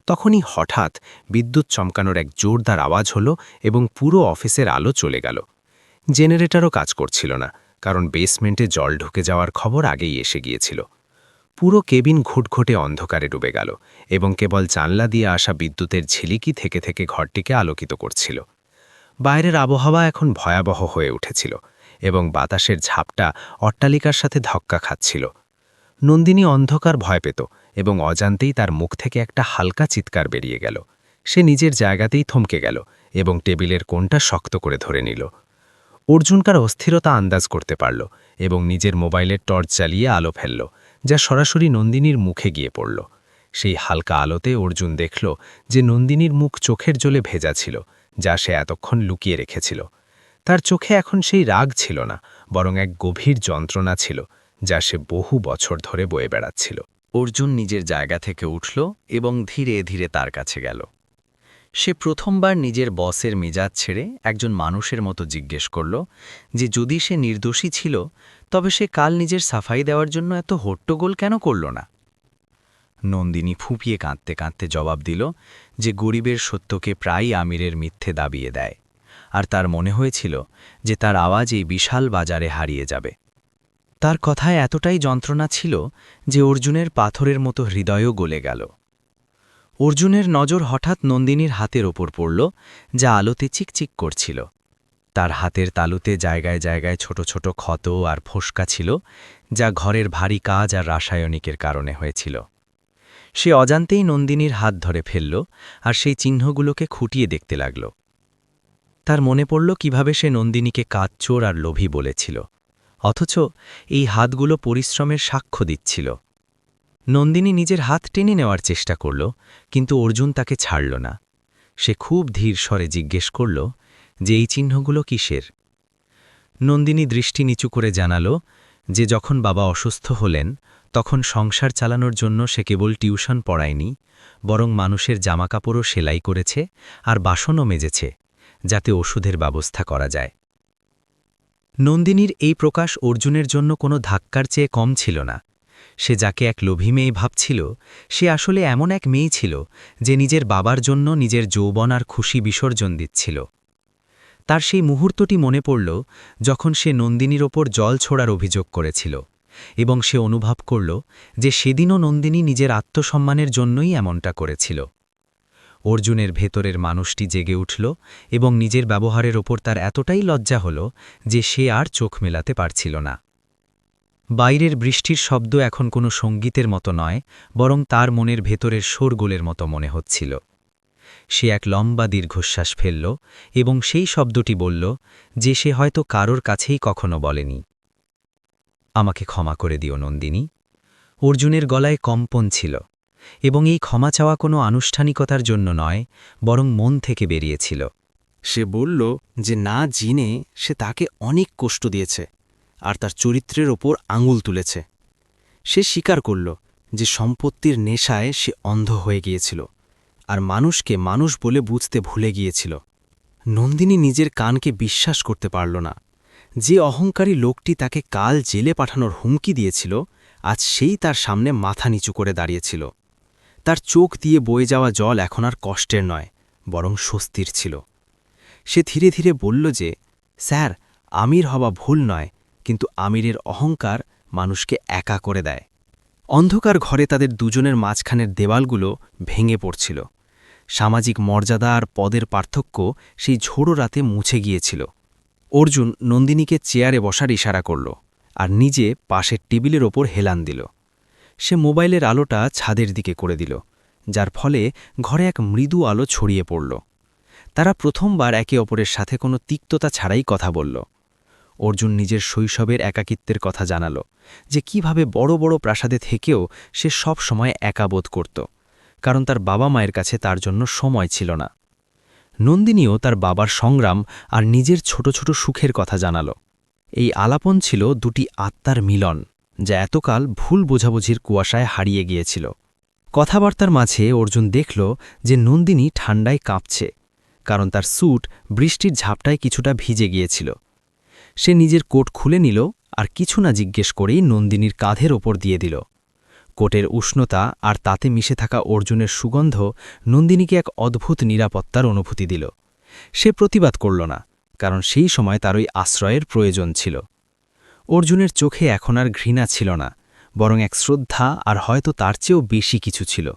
তখনই হঠাৎ বিদ্যুৎ চমকানোর এক জোরদার আওয়াজ হল এবং পুরো অফিসের আলো চলে গেল। জেনারেটরও কাজ করছিল না, কারণ বেসমেন্টে জল ঢুকে যাওয়ার খবর আগেই এসে গিয়েছিল। পুরো কেবিন ঘুটঘুটে অন্ধকারে ডুবে গেল এবং কেবল জানলা দিয়ে আসা বিদ্যুতের ঝিলিকি থেকে থেকে ঘরটিকে আলোকিত করছিল। বাইরের আবহাওয়া এখন ভয়াবহ হয়ে উঠেছিল এবং বাতাসের ঝাপটা অট্টালিকার সাথে ধক্কা খাচ্ছিল। নন্দিনী অন্ধকার ভয় পেত এবং অজান্তেই তার মুখ থেকে একটা হালকা চিৎকার বেরিয়ে গেল। সে নিজের জায়গাতেই থমকে গেল এবং টেবিলের কোণটা শক্ত করে ধরে নিল। অর্জুনকার অস্থিরতা আন্দাজ করতে পারল এবং নিজের মোবাইলের টর্চ জ্বালিয়ে আলো ফেলল, যা সরাসরি নন্দিনীর মুখে গিয়ে পড়ল। সেই হালকা আলোতে অর্জুন দেখল যে নন্দিনীর মুখ চোখের জলে ভেজা ছিল, যা সে এতক্ষণ লুকিয়ে রেখেছিল। তার চোখে এখন সেই রাগ ছিল না, বরং এক গভীর যন্ত্রণা ছিল, যা সে বহু বছর ধরে বয়ে বেড়াচ্ছিল। অর্জুন নিজের জায়গা থেকে উঠল এবং ধীরে ধীরে তার কাছে গেল। সে প্রথমবার নিজের বসের মেজাজ ছেড়ে একজন মানুষের মতো জিজ্ঞেস করল যে যদি সে নির্দোষী ছিল, তবে সে কাল নিজের সাফাই দেওয়ার জন্য এত হট্টগোল কেন করল না? নন্দিনী ফুঁপিয়ে কাঁদতে কাঁদতে জবাব দিল যে গরিবের সত্যকে প্রায়ই আমিরের মিথ্যে দাবিয়ে দেয়, আর তার মনে হয়েছিল যে তার আওয়াজ এই বিশাল বাজারে হারিয়ে যাবে। তার কথায় এতটাই যন্ত্রণা ছিল যে অর্জুনের পাথরের মতো হৃদয়ও গলে গেল। অর্জুনের নজর হঠাৎ নন্দিনীর হাতের ওপর পড়ল, যা আলোতে চিকচিক করছিল। তার হাতের তালুতে জায়গায় জায়গায় ছোট ছোট ক্ষত আর ফোসকা ছিল, যা ঘরের ভারী কাজ আর রাসায়নিকের কারণে হয়েছিল। সে অজান্তেই নন্দিনীর হাত ধরে ফেলল আর সেই চিহ্নগুলোকে খুঁটিয়ে দেখতে লাগল। তার মনে পড়ল কিভাবে সে নন্দিনীকে কাঁচচোর আর লোভী বলেছিল, অথচ এই হাতগুলো পরিশ্রমের সাক্ষ্য দিচ্ছিল। নন্দিনী নিজের হাত টেনে নেওয়ার চেষ্টা করল, কিন্তু অর্জুন তাকে ছাড়ল না। সে খুব ধীর স্বরে জিজ্ঞেস করল যে এই চিহ্নগুলো কিসের। নন্দিনী দৃষ্টি নিচু করে জানাল যে যখন বাবা অসুস্থ হলেন তখন সংসার চালানোর জন্য সে কেবল টিউশন পড়ায়নি, বরং মানুষের জামাকাপড়ও সেলাই করেছে আর বাসনও মেজেছে, যাতে ওষুধের ব্যবস্থা করা যায়। নন্দিনীর এই প্রকাশ অর্জুনের জন্য কোনো ধাক্কার চেয়ে কম ছিল না। সে যাকে এক লোভী মেয়ে ভাবছিল, সে আসলে এমন এক মেয়ে ছিল যে নিজের বাবার জন্য নিজের যৌবন আর খুশি বিসর্জন দিচ্ছিল। তার সেই মুহূর্তটি মনে পড়ল যখন সে নন্দিনীর ওপর জল ছোড়ার অভিযোগ করেছিল, এবং সে অনুভব করল যে সেদিনও নন্দিনী নিজের আত্মসম্মানের জন্যই এমনটা করেছিল। অর্জুনের ভেতরের মানুষটি জেগে উঠল এবং নিজের ব্যবহারের ওপর তার এতটাই লজ্জা হল যে সে আর চোখ মেলাতে পারছিল না। বাইরের বৃষ্টির শব্দ এখন কোনো সঙ্গীতের মতো নয়, বরং তার মনের ভেতরের শোরগোলের মতো মনে হচ্ছিল। সে এক লম্বা দীর্ঘশ্বাস ফেলল এবং সেই শব্দটি বলল যে সে হয়তো কারোর কাছেই কখনো বলেনি। আমাকে ক্ষমা করে দিও নন্দিনী। অর্জুনের গলায় কম্পন ছিল, এবং এই ক্ষমা চাওয়া কোনো আনুষ্ঠানিকতার জন্য নয়, বরং মন থেকে বেরিয়েছিল। সে বলল যে না জিনে সে তাকে অনেক কষ্ট দিয়েছে আর তার চরিত্রের ওপর আঙুল তুলেছে। সে স্বীকার করল যে সম্পত্তির নেশায় সে অন্ধ হয়ে গিয়েছিল আর মানুষকে মানুষ বলে বুঝতে ভুলে গিয়েছিল। নন্দিনী নিজের কানকে বিশ্বাস করতে পারল না। যে অহংকারী লোকটি তাকে কাল জেলে পাঠানোর হুমকি দিয়েছিল, আজ সেই তার সামনে মাথা নিচু করে দাঁড়িয়েছিল। তার চোখ দিয়ে বয়ে যাওয়া জল এখন আর কষ্টের নয়, বরং স্বস্তির ছিল। সে ধীরে ধীরে বলল যে, স্যার, আমির হওয়া ভুল নয়, কিন্তু আমিরের অহংকার মানুষকে একা করে দেয়। অন্ধকার ঘরে তাদের দুজনের মাঝখানের দেওয়ালগুলো ভেঙে পড়ছিল। সামাজিক মর্যাদা আর পদের পার্থক্য সেই ঝোড়ো রাতে মুছে গিয়েছিল। অর্জুন নন্দিনীকে চেয়ারে বসার ইশারা করল আর নিজে পাশের টেবিলের ওপর হেলান দিল। সে মোবাইলের আলোটা ছাদের দিকে করে দিল, যার ফলে ঘরে এক মৃদু আলো ছড়িয়ে পড়ল। তারা প্রথমবার একে অপরের সাথে কোনো তিক্ততা ছাড়াই কথা বলল। অর্জুন নিজের শৈশবের একাকিত্বের কথা জানাল, যে কিভাবে বড় বড় প্রাসাদে থেকেও সে সব সময় একা বোধ করত, কারণ তার বাবা মায়ের কাছে তার জন্য সময় ছিল না। নন্দিনীও তার বাবার সংগ্রাম আর নিজের ছোট ছোট সুখের কথা জানাল। এই আলাপন ছিল দুটি আত্মার মিলন, যা এতকাল ভুল বোঝাবুঝির কুয়াশায় হারিয়ে গিয়েছিল। কথাবার্তার মাঝে অর্জুন দেখল যে নন্দিনী ঠান্ডায় কাঁপছে, কারণ তার স্যুট বৃষ্টির ঝাপটায় কিছুটা ভিজে গিয়েছিল। সে নিজের কোট খুলে নিল আর কিছু না জিজ্ঞেস করেই নন্দিনীর কাঁধের ওপর দিয়ে দিল। কোটের উষ্ণতা আর তাতে মিশে থাকা অর্জুনের সুগন্ধ নন্দিনীকে এক অদ্ভুত নিরাপত্তার অনুভূতি দিল। সে প্রতিবাদ করল না, কারণ সেই সময় তার ওই আশ্রয়ের প্রয়োজন ছিল। অর্জুনের চোখে এখন আর ঘৃণা ছিল না, বরং এক শ্রদ্ধা আর হয়তো তার চেয়েও বেশি কিছু ছিল,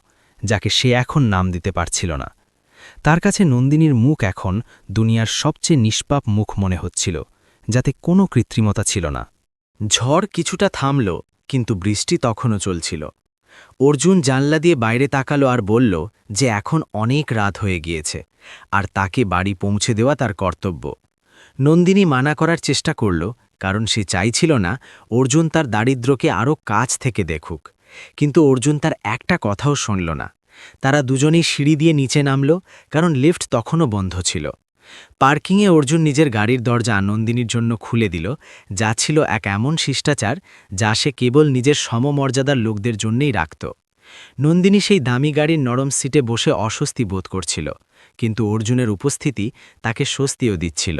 যাকে সে এখন নাম দিতে পারছিল না। তার কাছে নন্দিনীর মুখ এখন দুনিয়ার সবচেয়ে নিষ্পাপ মুখ মনে হচ্ছিল, যাতে কোনো কৃত্রিমতা ছিল না। ঝড় কিছুটা থামল, কিন্তু বৃষ্টি তখনও চলছিল। অর্জুন জানলা দিয়ে বাইরে তাকালো আর বলল যে এখন অনেক রাত হয়ে গিয়েছে আর তাকে বাড়ি পৌঁছে দেওয়া তার কর্তব্য। নন্দিনী মানা করার চেষ্টা করল, কারণ সে চাইছিল না অর্জুন তার দারিদ্র্যকে আরও কাছ থেকে দেখুক, কিন্তু অর্জুন তার একটা কথাও শুনল না। তারা দুজনেই সিঁড়ি দিয়ে নিচে নামল, কারণ লিফট তখনও বন্ধ ছিল। পার্কিংয়ে অর্জুন নিজের গাড়ির দরজা নন্দিনীর জন্য খুলে দিল, যা ছিল এক এমন শিষ্টাচার যা সে কেবল নিজের সমমর্যাদার লোকদের জন্যই রাখত। নন্দিনী সেই দামি গাড়ির নরম সিটে বসে অস্বস্তি বোধ করছিল, কিন্তু অর্জুনের উপস্থিতি তাকে স্বস্তিও দিচ্ছিল।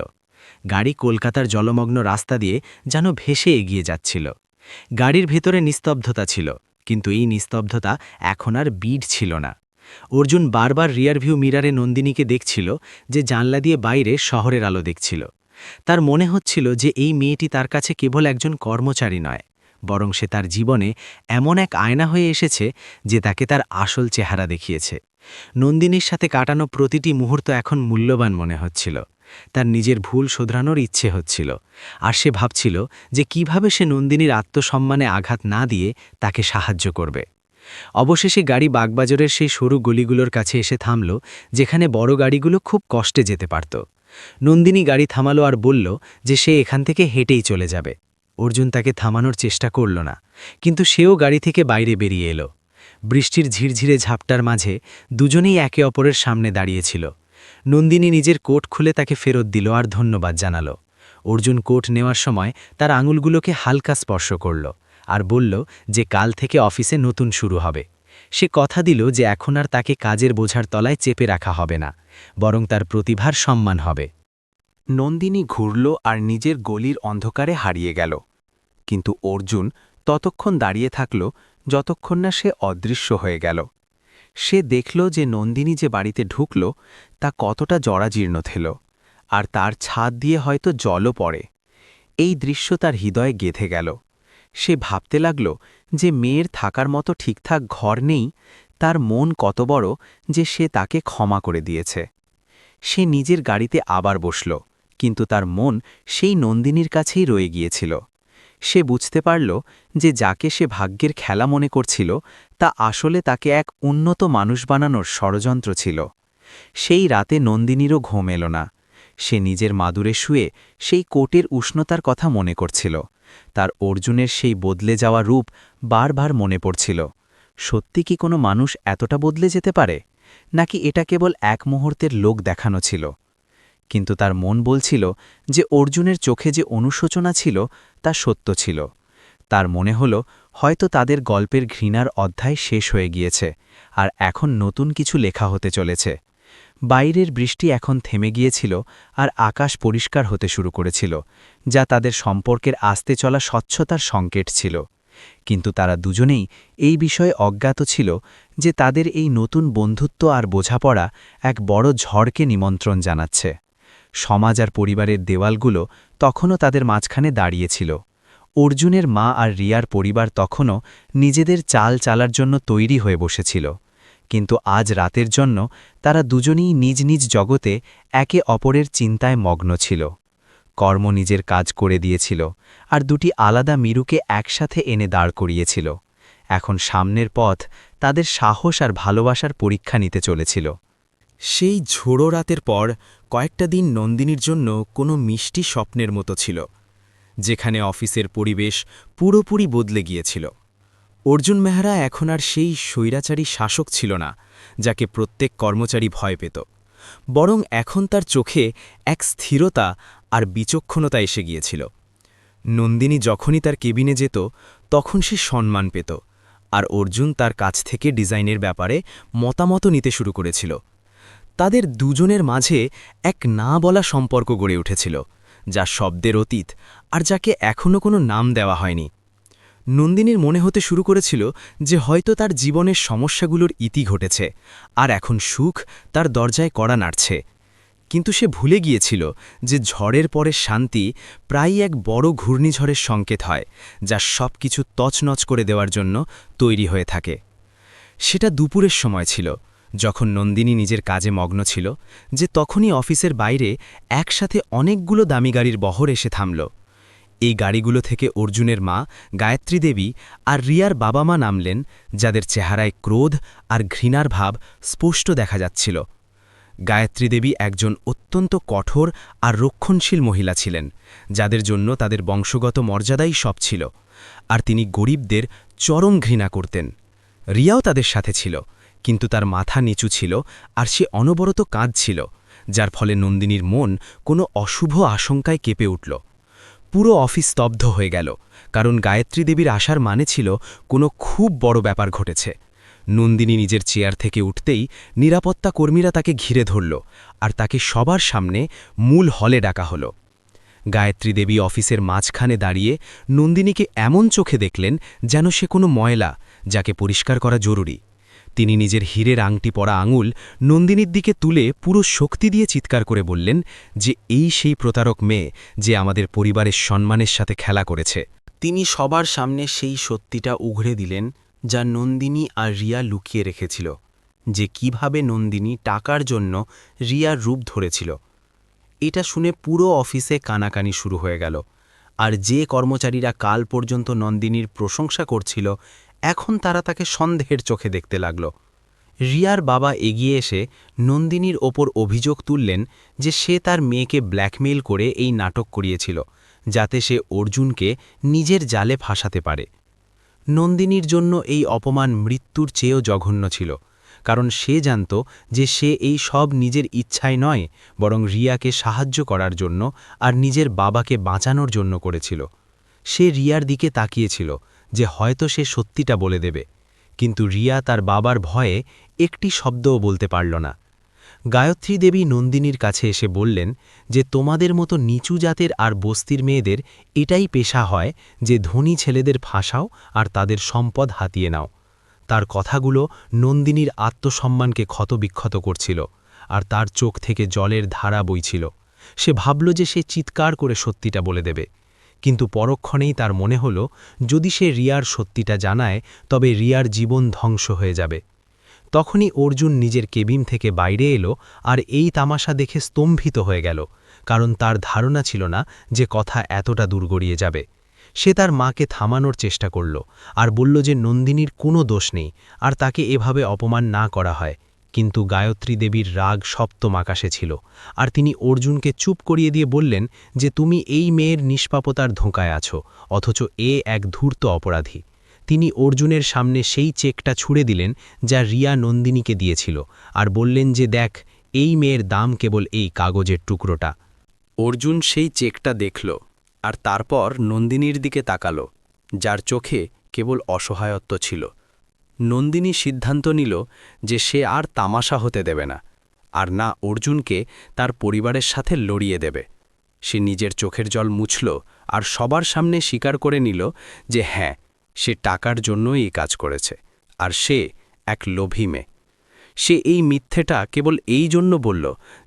গাড়ি কলকাতার জলমগ্ন রাস্তা দিয়ে যেন ভেসে এগিয়ে যাচ্ছিল। গাড়ির ভেতরে নিস্তব্ধতা ছিল, কিন্তু এই নিস্তব্ধতা এখন আর বিড ছিল না। অর্জুন বারবার রিয়ারভিউ মিরারে নন্দিনীকে দেখছিল, যে জানলা দিয়ে বাইরে শহরের আলো দেখছিল। তার মনে হচ্ছিল যে এই মেয়েটি তার কাছে কেবল একজন কর্মচারী নয়, বরং সে তার জীবনে এমন এক আয়না হয়ে এসেছে যে তাকে তার আসল চেহারা দেখিয়েছে। নন্দিনীর সাথে কাটানো প্রতিটি মুহূর্ত এখন মূল্যবান মনে হচ্ছিল। তার নিজের ভুল শোধরানোর ইচ্ছে হচ্ছিল, আর সে ভাবছিল যে কিভাবে সে নন্দিনীর আত্মসম্মানে আঘাত না দিয়ে তাকে সাহায্য করবে। অবশেষে গাড়ি বাগবাজারের সেই সরু গলিগুলোর কাছে এসে থামল, যেখানে বড় গাড়িগুলো খুব কষ্টে যেতে পারত। নন্দিনী গাড়ি থামালো আর বলল যে সে এখান থেকে হেঁটেই চলে যাবে। অর্জুন তাকে থামানোর চেষ্টা করল না, কিন্তু সেও গাড়ি থেকে বাইরে বেরিয়ে এলো। বৃষ্টির ঝিরঝিরে ঝাপটার মাঝে দুজনেই একে অপরের সামনে দাঁড়িয়েছিল। নন্দিনী নিজের কোট খুলে তাকে ফেরত দিল আর ধন্যবাদ জানালো। অর্জুন কোট নেওয়ার সময় তার আঙুলগুলোকে হালকা স্পর্শ করল আর বলল যে কাল থেকে অফিসে নতুন শুরু হবে। সে কথা দিল যে এখন আর তাকে কাজের বোঝার তলায় চেপে রাখা হবে না, বরং তার প্রতিভার সম্মান হবে। নন্দিনী ঘুরল আর নিজের গলির অন্ধকারে হারিয়ে গেল। কিন্তু অর্জুন ততক্ষণ দাঁড়িয়ে থাকল যতক্ষণ না সে অদৃশ্য হয়ে গেল। সে দেখল যে নন্দিনী যে বাড়িতে ঢুকল তা কতটা জরাজীর্ণ ছিল, আর তার ছাদ দিয়ে হয়তো জলও পড়ে। এই দৃশ্য তার হৃদয়ে গেঁথে গেল। সে ভাবতে লাগল যে মেয়ের থাকার মতো ঠিকঠাক ঘর নেই, তার মন কত বড় যে সে তাকে ক্ষমা করে দিয়েছে। সে নিজের গাড়িতে আবার বসল, কিন্তু তার মন সেই নন্দিনীর কাছেই রয়ে গিয়েছিল। সে বুঝতে পারল যে যাকে সে ভাগ্যের খেলা মনে করছিল তা আসলে তাকে এক উন্নত মানুষ বানানোর ষড়যন্ত্র ছিল। সেই রাতে নন্দিনীরও ঘুম এল না। সে নিজের মাদুরে শুয়ে সেই কোটের উষ্ণতার কথা মনে করছিল। তার অর্জুনের সেই বদলে যাওয়া রূপ বারবার মনে পড়ছিল। সত্যি কি কোনো মানুষ এতটা বদলে যেতে পারে, নাকি এটা কেবল এক মুহূর্তের লোক দেখানো ছিল? কিন্তু তার মন বলছিল যে অর্জুনের চোখে যে অনুশোচনা ছিল তা সত্য ছিল। তার মনে হল হয়তো তাদের গল্পের ঘৃণার অধ্যায় শেষ হয়ে গিয়েছে, আর এখন নতুন কিছু লেখা হতে চলেছে। বাইরের বৃষ্টি এখন থেমে গিয়েছিল আর আকাশ পরিষ্কার হতে শুরু করেছিল, যা তাদের সম্পর্কের আস্তে চলা স্বচ্ছতার সংকেত ছিল। কিন্তু তারা দুজনেই এই বিষয়ে অজ্ঞাত ছিল যে তাদের এই নতুন বন্ধুত্ব আর বোঝাপড়া এক বড় ঝড়কে নিমন্ত্রণ জানাচ্ছে। সমাজ আর পরিবারের দেওয়ালগুলো তখনও তাদের মাঝখানে দাঁড়িয়েছিল। অর্জুনের মা আর রিয়ার পরিবার তখনও নিজেদের চাল চালার জন্য তৈরি হয়ে বসেছিল। কিন্তু আজ রাতের জন্য তারা দুজনেই নিজ নিজ জগতে একে অপরের চিন্তায় মগ্ন ছিল। কর্ম নিজের কাজ করে দিয়েছিল, আর দুটি আলাদা মিরুকে একসাথে এনে দাঁড় করিয়েছিল। এখন সামনের পথ তাদের সাহস আর ভালোবাসার পরীক্ষা নিতে চলেছিল। সেই ঝোড়ো রাতের পর কয়েকটা দিন নন্দিনীর জন্য কোনো মিষ্টি স্বপ্নের মতো ছিল, যেখানে অফিসের পরিবেশ পুরোপুরি বদলে গিয়েছিল। অর্জুন মেহরা এখন আর সেই স্বৈরাচারী শাসক ছিল না, যাকে প্রত্যেক কর্মচারী ভয় পেত। বরং এখন তার চোখে এক স্থিরতা আর বিচক্ষণতা এসে গিয়েছিল। নন্দিনী যখনই তার কেবিনে যেত তখন সে সম্মান পেত, আর অর্জুন তার কাছ থেকে ডিজাইনের ব্যাপারে মতামত নিতে শুরু করেছিল। তাদের দুজনের মাঝে এক না বলা সম্পর্ক গড়ে উঠেছিল, যা শব্দের অতীত আর যাকে এখনও কোনো নাম দেওয়া হয়নি। নন্দিনীর মনে হতে শুরু করেছিল যে হয়তো তার জীবনের সমস্যাগুলোর ইতি ঘটেছে, আর এখন সুখ তার দরজায় কড়া নাড়ছে। কিন্তু সে ভুলে গিয়েছিল যে ঝড়ের পরে শান্তি প্রায়ই এক বড় ঘূর্ণিঝড়ের সংকেত হয়, যা সব কিছু তছনছ করে দেওয়ার জন্য তৈরি হয়ে থাকে। সেটা দুপুরের সময় ছিল, যখন নন্দিনী নিজের কাজে মগ্ন ছিল, যে তখনই অফিসের বাইরে একসাথে অনেকগুলো দামি গাড়ির বহর এসে থামল। এই গাড়িগুলো থেকে অর্জুনের মা গায়ত্রী দেবী আর রিয়ার বাবা মা নামলেন, যাদের চেহারায় ক্রোধ আর ঘৃণার ভাব স্পষ্ট দেখা যাচ্ছিল। গায়ত্রী দেবী একজন অত্যন্ত কঠোর আর রক্ষণশীল মহিলা ছিলেন, যাদের জন্য তাদের বংশগত মর্যাদাই সব ছিল, আর তিনি গরিবদের চরম ঘৃণা করতেন। রিয়াও তাদের সাথে ছিল, কিন্তু তার মাথা নিচু ছিল আর সে অনবরত কাঁদছিল, যার ফলে নন্দিনীর মন কোনো অশুভ আশঙ্কায় কেঁপে উঠল। পুরো অফিস স্তব্ধ হয়ে গেল, কারণ গায়ত্রী দেবীর আসার মানে ছিল কোনো খুব বড় ব্যাপার ঘটেছে। নন্দিনী নিজের চেয়ার থেকে উঠতেই নিরাপত্তা কর্মীরা তাকে ঘিরে ধরল, আর তাকে সবার সামনে মূল হলে ডাকা হল। গায়ত্রী দেবী অফিসের মাঝখানে দাঁড়িয়ে নন্দিনীকে এমন চোখে দেখলেন যেন সে কোনো ময়লা, যাকে পরিষ্কার করা জরুরি। তিনি নিজের হীরের আংটি পরা আঙুল নন্দিনীর দিকে তুলে পুরো শক্তি দিয়ে চিৎকার করে বললেন যে এই সেই প্রতারক মেয়ে যে আমাদের পরিবারের সম্মানের সাথে খেলা করেছে। তিনি সবার সামনে সেই সত্যিটা উঘড়ে দিলেন যা নন্দিনী আর রিয়া লুকিয়ে রেখেছিল, যে কিভাবে নন্দিনী টাকার জন্য রিয়ার রূপ ধরেছিল। এটা শুনে পুরো অফিসে কানাকানি শুরু হয়ে গেল, আর যে কর্মচারীরা কাল পর্যন্ত নন্দিনীর প্রশংসা করছিল এখন তারা তাকে সন্দেহের চোখে দেখতে লাগল। রিয়ার বাবা এগিয়ে এসে নন্দিনীর ওপর অভিযোগ তুললেন যে সে তার মেয়েকে ব্ল্যাকমেইল করে এই নাটক করিয়েছিল, যাতে সে অর্জুনকে নিজের জালে ফাঁসাতে পারে। নন্দিনীর জন্য এই অপমান মৃত্যুর চেয়েও জঘন্য ছিল, কারণ সে জানত যে সে এই সব নিজের ইচ্ছায় নয়, বরং রিয়াকে সাহায্য করার জন্য আর নিজের বাবাকে বাঁচানোর জন্য করেছিল। সে রিয়ার দিকে তাকিয়েছিল যে হয়তো সে সত্যিটা বলে দেবে, কিন্তু রিয়া তার বাবার ভয়ে একটি শব্দও বলতে পারল না। গায়ত্রী দেবী নন্দিনীর কাছে এসে বললেন যে তোমাদের মতো নিচু জাতের আর বস্তির মেয়েদের এটাই পেশা হয় যে ধনী ছেলেদের ফাঁসাও আর তাদের সম্পদ হাতিয়ে নাও। তার কথাগুলো নন্দিনীর আত্মসম্মানকে ক্ষতবিক্ষত করছিল, আর তার চোখ থেকে জলের ধারা বইছিল। সে ভাবল যে সে চিৎকার করে সত্যিটা বলে দেবে, কিন্তু পরক্ষণেই তার মনে হল যদি সে রিয়ার সত্যিটা জানায় তবে রিয়ার জীবন ধ্বংস হয়ে যাবে। তখনই অর্জুন নিজের কেবিন থেকে বাইরে এলো আর এই তামাশা দেখে স্তম্ভিত হয়ে গেল, কারণ তার ধারণা ছিল না যে কথা এতটা দূর গড়িয়ে যাবে। সে তার মাকে থামানোর চেষ্টা করল আর বলল যে নন্দিনীর কোনো দোষ নেই আর তাকে এভাবে অপমান না করা হয়, কিন্তু গায়ত্রী দেবীর রাগ সপ্তম আকাশে ছিল, আর তিনি অর্জুনকে চুপ করিয়ে দিয়ে বললেন যে তুমি এই মেয়ের নিষ্পাপতার ধোঁকায় আছো, অথচ এ এক ধূর্ত অপরাধী। তিনি অর্জুনের সামনে সেই চেকটা ছুঁড়ে দিলেন যা রিয়া নন্দিনীকে দিয়েছিল, আর বললেন যে দেখ, এই মেয়ের দাম কেবল এই কাগজের টুকরোটা। অর্জুন সেই চেকটা দেখল আর তারপর নন্দিনীর দিকে তাকালো, যার চোখে কেবল অসহায়ত্ব ছিল। নন্দিনী সিদ্ধান্ত নিল যে সে আর তামাশা হতে দেবে না, আর না অর্জুনকে তার পরিবারের সাথে লড়িয়ে দেবে। সে নিজের চোখের জল মুছল আর সবার সামনে স্বীকার করে নিল যে হ্যাঁ, সে টাকার জন্যই এই কাজ করেছে, আর সে এক লোভী মেয়ে। সে এই মিথ্যেটা কেবল এই জন্য বলল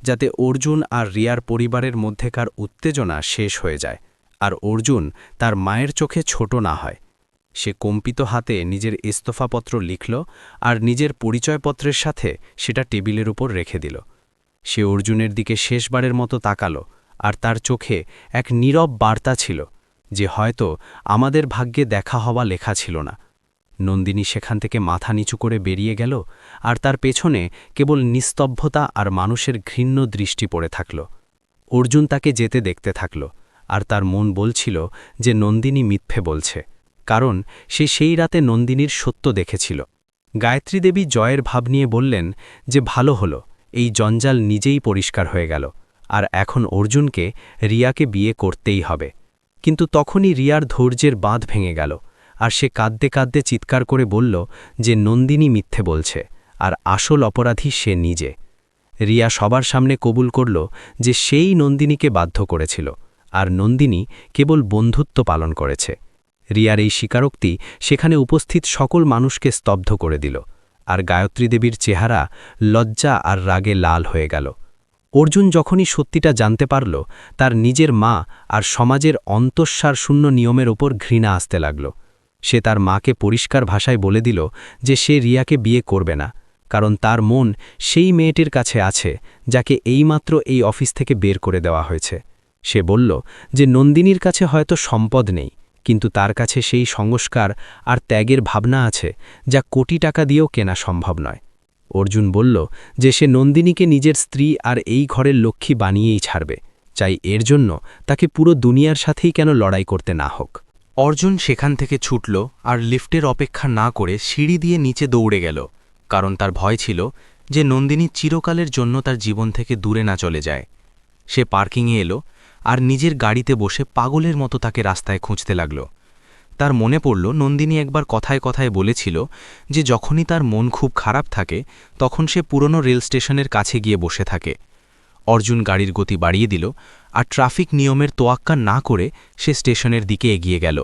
যাতে অর্জুন আর রিয়ার পরিবারের মধ্যেকার উত্তেজনা শেষ হয়ে যায়, আর অর্জুন তার মায়ের চোখে ছোট না হয়। সে কম্পিত হাতে নিজের ইস্তফাপত্র লিখল আর নিজের পরিচয়পত্রের সাথে সেটা টেবিলের উপর রেখে দিল। সে অর্জুনের দিকে শেষবারের মতো তাকালো, আর তার চোখে এক নীরব বার্তা ছিল যে হয়তো আমাদের ভাগ্যে দেখা হওয়া লেখা ছিল না। নন্দিনী সেখান থেকে মাথা নিচু করে বেরিয়ে গেল, আর তার পেছনে কেবল নিস্তব্ধতা আর মানুষের ঘৃণ্য দৃষ্টি পড়ে থাকল। অর্জুন তাকে যেতে দেখতে থাকল, আর তার মন বলছিল যে নন্দিনী মিথ্যে বলছে, কারণ সে সেই রাতে নন্দিনীর সত্য দেখেছিল। গায়ত্রী দেবী জয়ের ভাব নিয়ে বললেন যে ভালো হলো, এই জঞ্জাল নিজেই পরিষ্কার হয়ে গেল, আর এখন অর্জুনকে রিয়াকে বিয়ে করতেই হবে। কিন্তু তখনই রিয়ার ধৈর্যের বাঁধ ভেঙে গেল, আর সে কাঁদতে কাঁদতে চিৎকার করে বলল যে নন্দিনী মিথ্যে বলছে, আর আসল অপরাধী সে নিজে। রিয়া সবার সামনে কবুল করল যে সেই নন্দিনীকে বাধ্য করেছিল, আর নন্দিনী কেবল বন্ধুত্ব পালন করেছে। রিয়ার এই স্বীকারোক্তি সেখানে উপস্থিত সকল মানুষকে স্তব্ধ করে দিল, আর গায়ত্রী দেবীর চেহারা লজ্জা আর রাগে লাল হয়ে গেল। অর্জুন যখনই সত্যিটা জানতে পারল, তার নিজের মা আর সমাজের অন্তঃসার শূন্য নিয়মের ওপর ঘৃণা আসতে লাগল। সে তার মাকে পরিষ্কার ভাষায় বলে দিল যে সে রিয়াকে বিয়ে করবে না, কারণ তার মন সেই মেয়েটির কাছে আছে যাকে এইমাত্র এই অফিস থেকে বের করে দেওয়া হয়েছে। সে বলল যে নন্দিনীর কাছে হয়তো সম্পদ নেই, কিন্তু তার কাছে সেই সংস্কার আর ত্যাগের ভাবনা আছে যা কোটি টাকা দিয়েও কেনা সম্ভব নয়। অর্জুন বলল যে সে নন্দিনীকে নিজের স্ত্রী আর এই ঘরের লক্ষ্মী বানিয়েই ছাড়বে, চাই এর জন্য তাকে পুরো দুনিয়ার সাথেই কেন লড়াই করতে না হোক। অর্জুন সেখান থেকে ছুটল আর লিফটের অপেক্ষা না করে সিঁড়ি দিয়ে নিচে দৌড়ে গেল, কারণ তার ভয় ছিল যে নন্দিনী চিরকালের জন্য তার জীবন থেকে দূরে না চলে যায়। সে পার্কিংয়ে এলো আর নিজের গাড়িতে বসে পাগলের মতো তাকে রাস্তায় খুঁজতে লাগল। তার মনে পড়ল নন্দিনী একবার কথায় কথায় বলেছিল যে যখনই তার মন খুব খারাপ থাকে তখন সে পুরনো রেল স্টেশনের কাছে গিয়ে বসে থাকে। অর্জুন গাড়ির গতি বাড়িয়ে দিল আর ট্রাফিক নিয়মের তোয়াক্কা না করে সে স্টেশনের দিকে এগিয়ে গেল।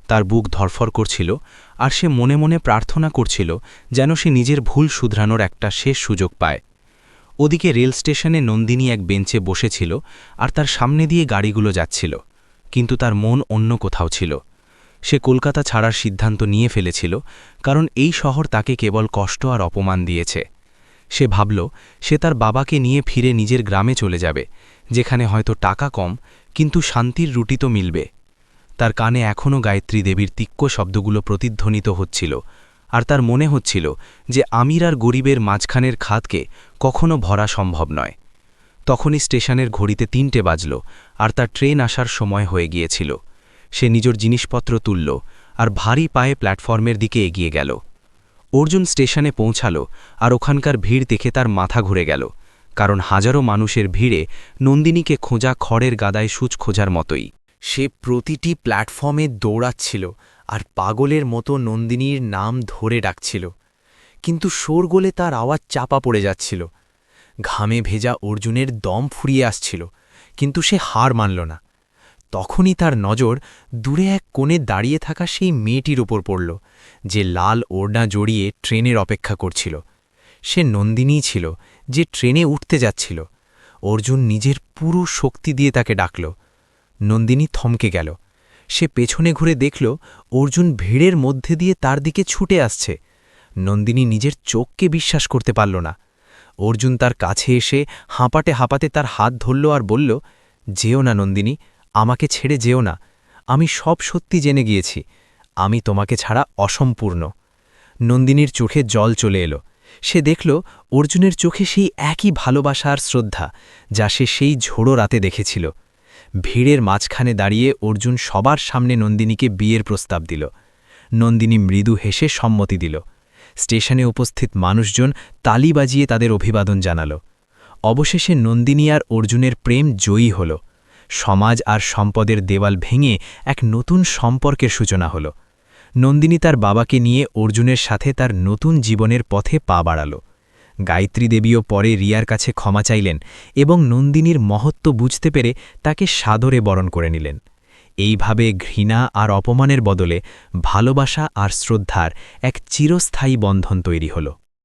তার বুক ধরফর করছিল, আর সে মনে মনে প্রার্থনা করছিল যেন সে নিজের ভুল শুধরানোর একটা শেষ সুযোগ পায়। ওদিকে রেল স্টেশনে নন্দিনী এক বেঞ্চে বসেছিল আর তার সামনে দিয়ে গাড়িগুলো যাচ্ছিল, কিন্তু তার মন অন্য কোথাও ছিল। সে কলকাতা ছাড়ার সিদ্ধান্ত নিয়ে ফেলেছিল, কারণ এই শহর তাকে কেবল কষ্ট আর অপমান দিয়েছে। সে ভাবল সে তার বাবাকে নিয়ে ফিরে নিজের গ্রামে চলে যাবে, যেখানে হয়তো টাকা কম কিন্তু শান্তির রুটি তো মিলবে। তার কানে এখনও গায়ত্রী দেবীর তিক্ত শব্দগুলো প্রতিধ্বনিত হচ্ছিল, আর তার মনে হচ্ছিল যে আমির আর গরিবের মাঝখানের খাতকে কখনো ভরা সম্ভব নয়। তখনই স্টেশনের ঘড়িতে ৩টে বাজল আর তার ট্রেন আসার সময় হয়ে গিয়েছিল। সে নিজের জিনিসপত্র তুলল আর ভারী পায়ে প্ল্যাটফর্মের দিকে এগিয়ে গেল। অর্জুন স্টেশনে পৌঁছালো আর ওখানকার ভিড় দেখে তার মাথা ঘুরে গেল, কারণ হাজারো মানুষের ভিড়ে নন্দিনীকে খোঁজা খড়ের গাদায় সূচ খোঁজার মতোই। সে প্রতিটি প্ল্যাটফর্মে দৌড়াচ্ছিল আর পাগলের মতো নন্দিনীর নাম ধরে ডাকছিল, কিন্তু শোরগোলে তার আওয়াজ চাপা পড়ে যাচ্ছিল। ঘামে ভেজা অর্জুনের দম ফুরিয়ে আসছিল, কিন্তু সে হার মানল না। তখনই তার নজর দূরে এক কোণে দাঁড়িয়ে থাকা সেই মেয়েটির ওপর পড়ল, যে লাল ওড়না জড়িয়ে ট্রেনের অপেক্ষা করছিল। সে নন্দিনীই ছিল, যে ট্রেনে উঠতে যাচ্ছিল। অর্জুন নিজের পুরো শক্তি দিয়ে তাকে ডাকল। নন্দিনী থমকে গেল। সে পেছনে ঘুরে দেখল অর্জুন ভিড়ের মধ্যে দিয়ে তার দিকে ছুটে আসছে। নন্দিনী নিজের চোখকে বিশ্বাস করতে পারল না। অর্জুন তার কাছে এসে হাঁপাতে হাঁপাতে তার হাত ধরল আর বলল, যেও না নন্দিনী, আমাকে ছেড়ে যেও না। আমি সব সত্যি জেনে গিয়েছি। আমি তোমাকে ছাড়া অসম্পূর্ণ। নন্দিনীর চোখে জল চলে এলো। সে দেখল অর্জুনের চোখে সেই একই ভালোবাসা আর শ্রদ্ধা, যা সে সেই ঝোড়ো রাতে দেখেছিল। ভিড়ের মাঝখানে দাঁড়িয়ে অর্জুন সবার সামনে নন্দিনীকে বিয়ের প্রস্তাব দিল। নন্দিনী মৃদু হেসে সম্মতি দিল। স্টেশনে উপস্থিত মানুষজন তালি বাজিয়ে তাদের অভিবাদন জানাল। অবশেষে নন্দিনী আর অর্জুনের প্রেম জয়ী হল। সমাজ আর সম্পদের দেওয়াল ভেঙে এক নতুন সম্পর্কের সূচনা হল। নন্দিনী তার বাবাকে নিয়ে অর্জুনের সাথে তার নতুন জীবনের পথে পা বাড়াল। গায়ত্রী দেবীও পরে রিয়ার কাছে ক্ষমা চাইলেন এবং নন্দিনীর মহত্ব বুঝতে পেরে তাকে সাদরে বরণ করে নিলেন। এইভাবে ঘৃণা আর অপমানের বদলে ভালোবাসা আর শ্রদ্ধার এক চিরস্থায়ী বন্ধন তৈরি হল।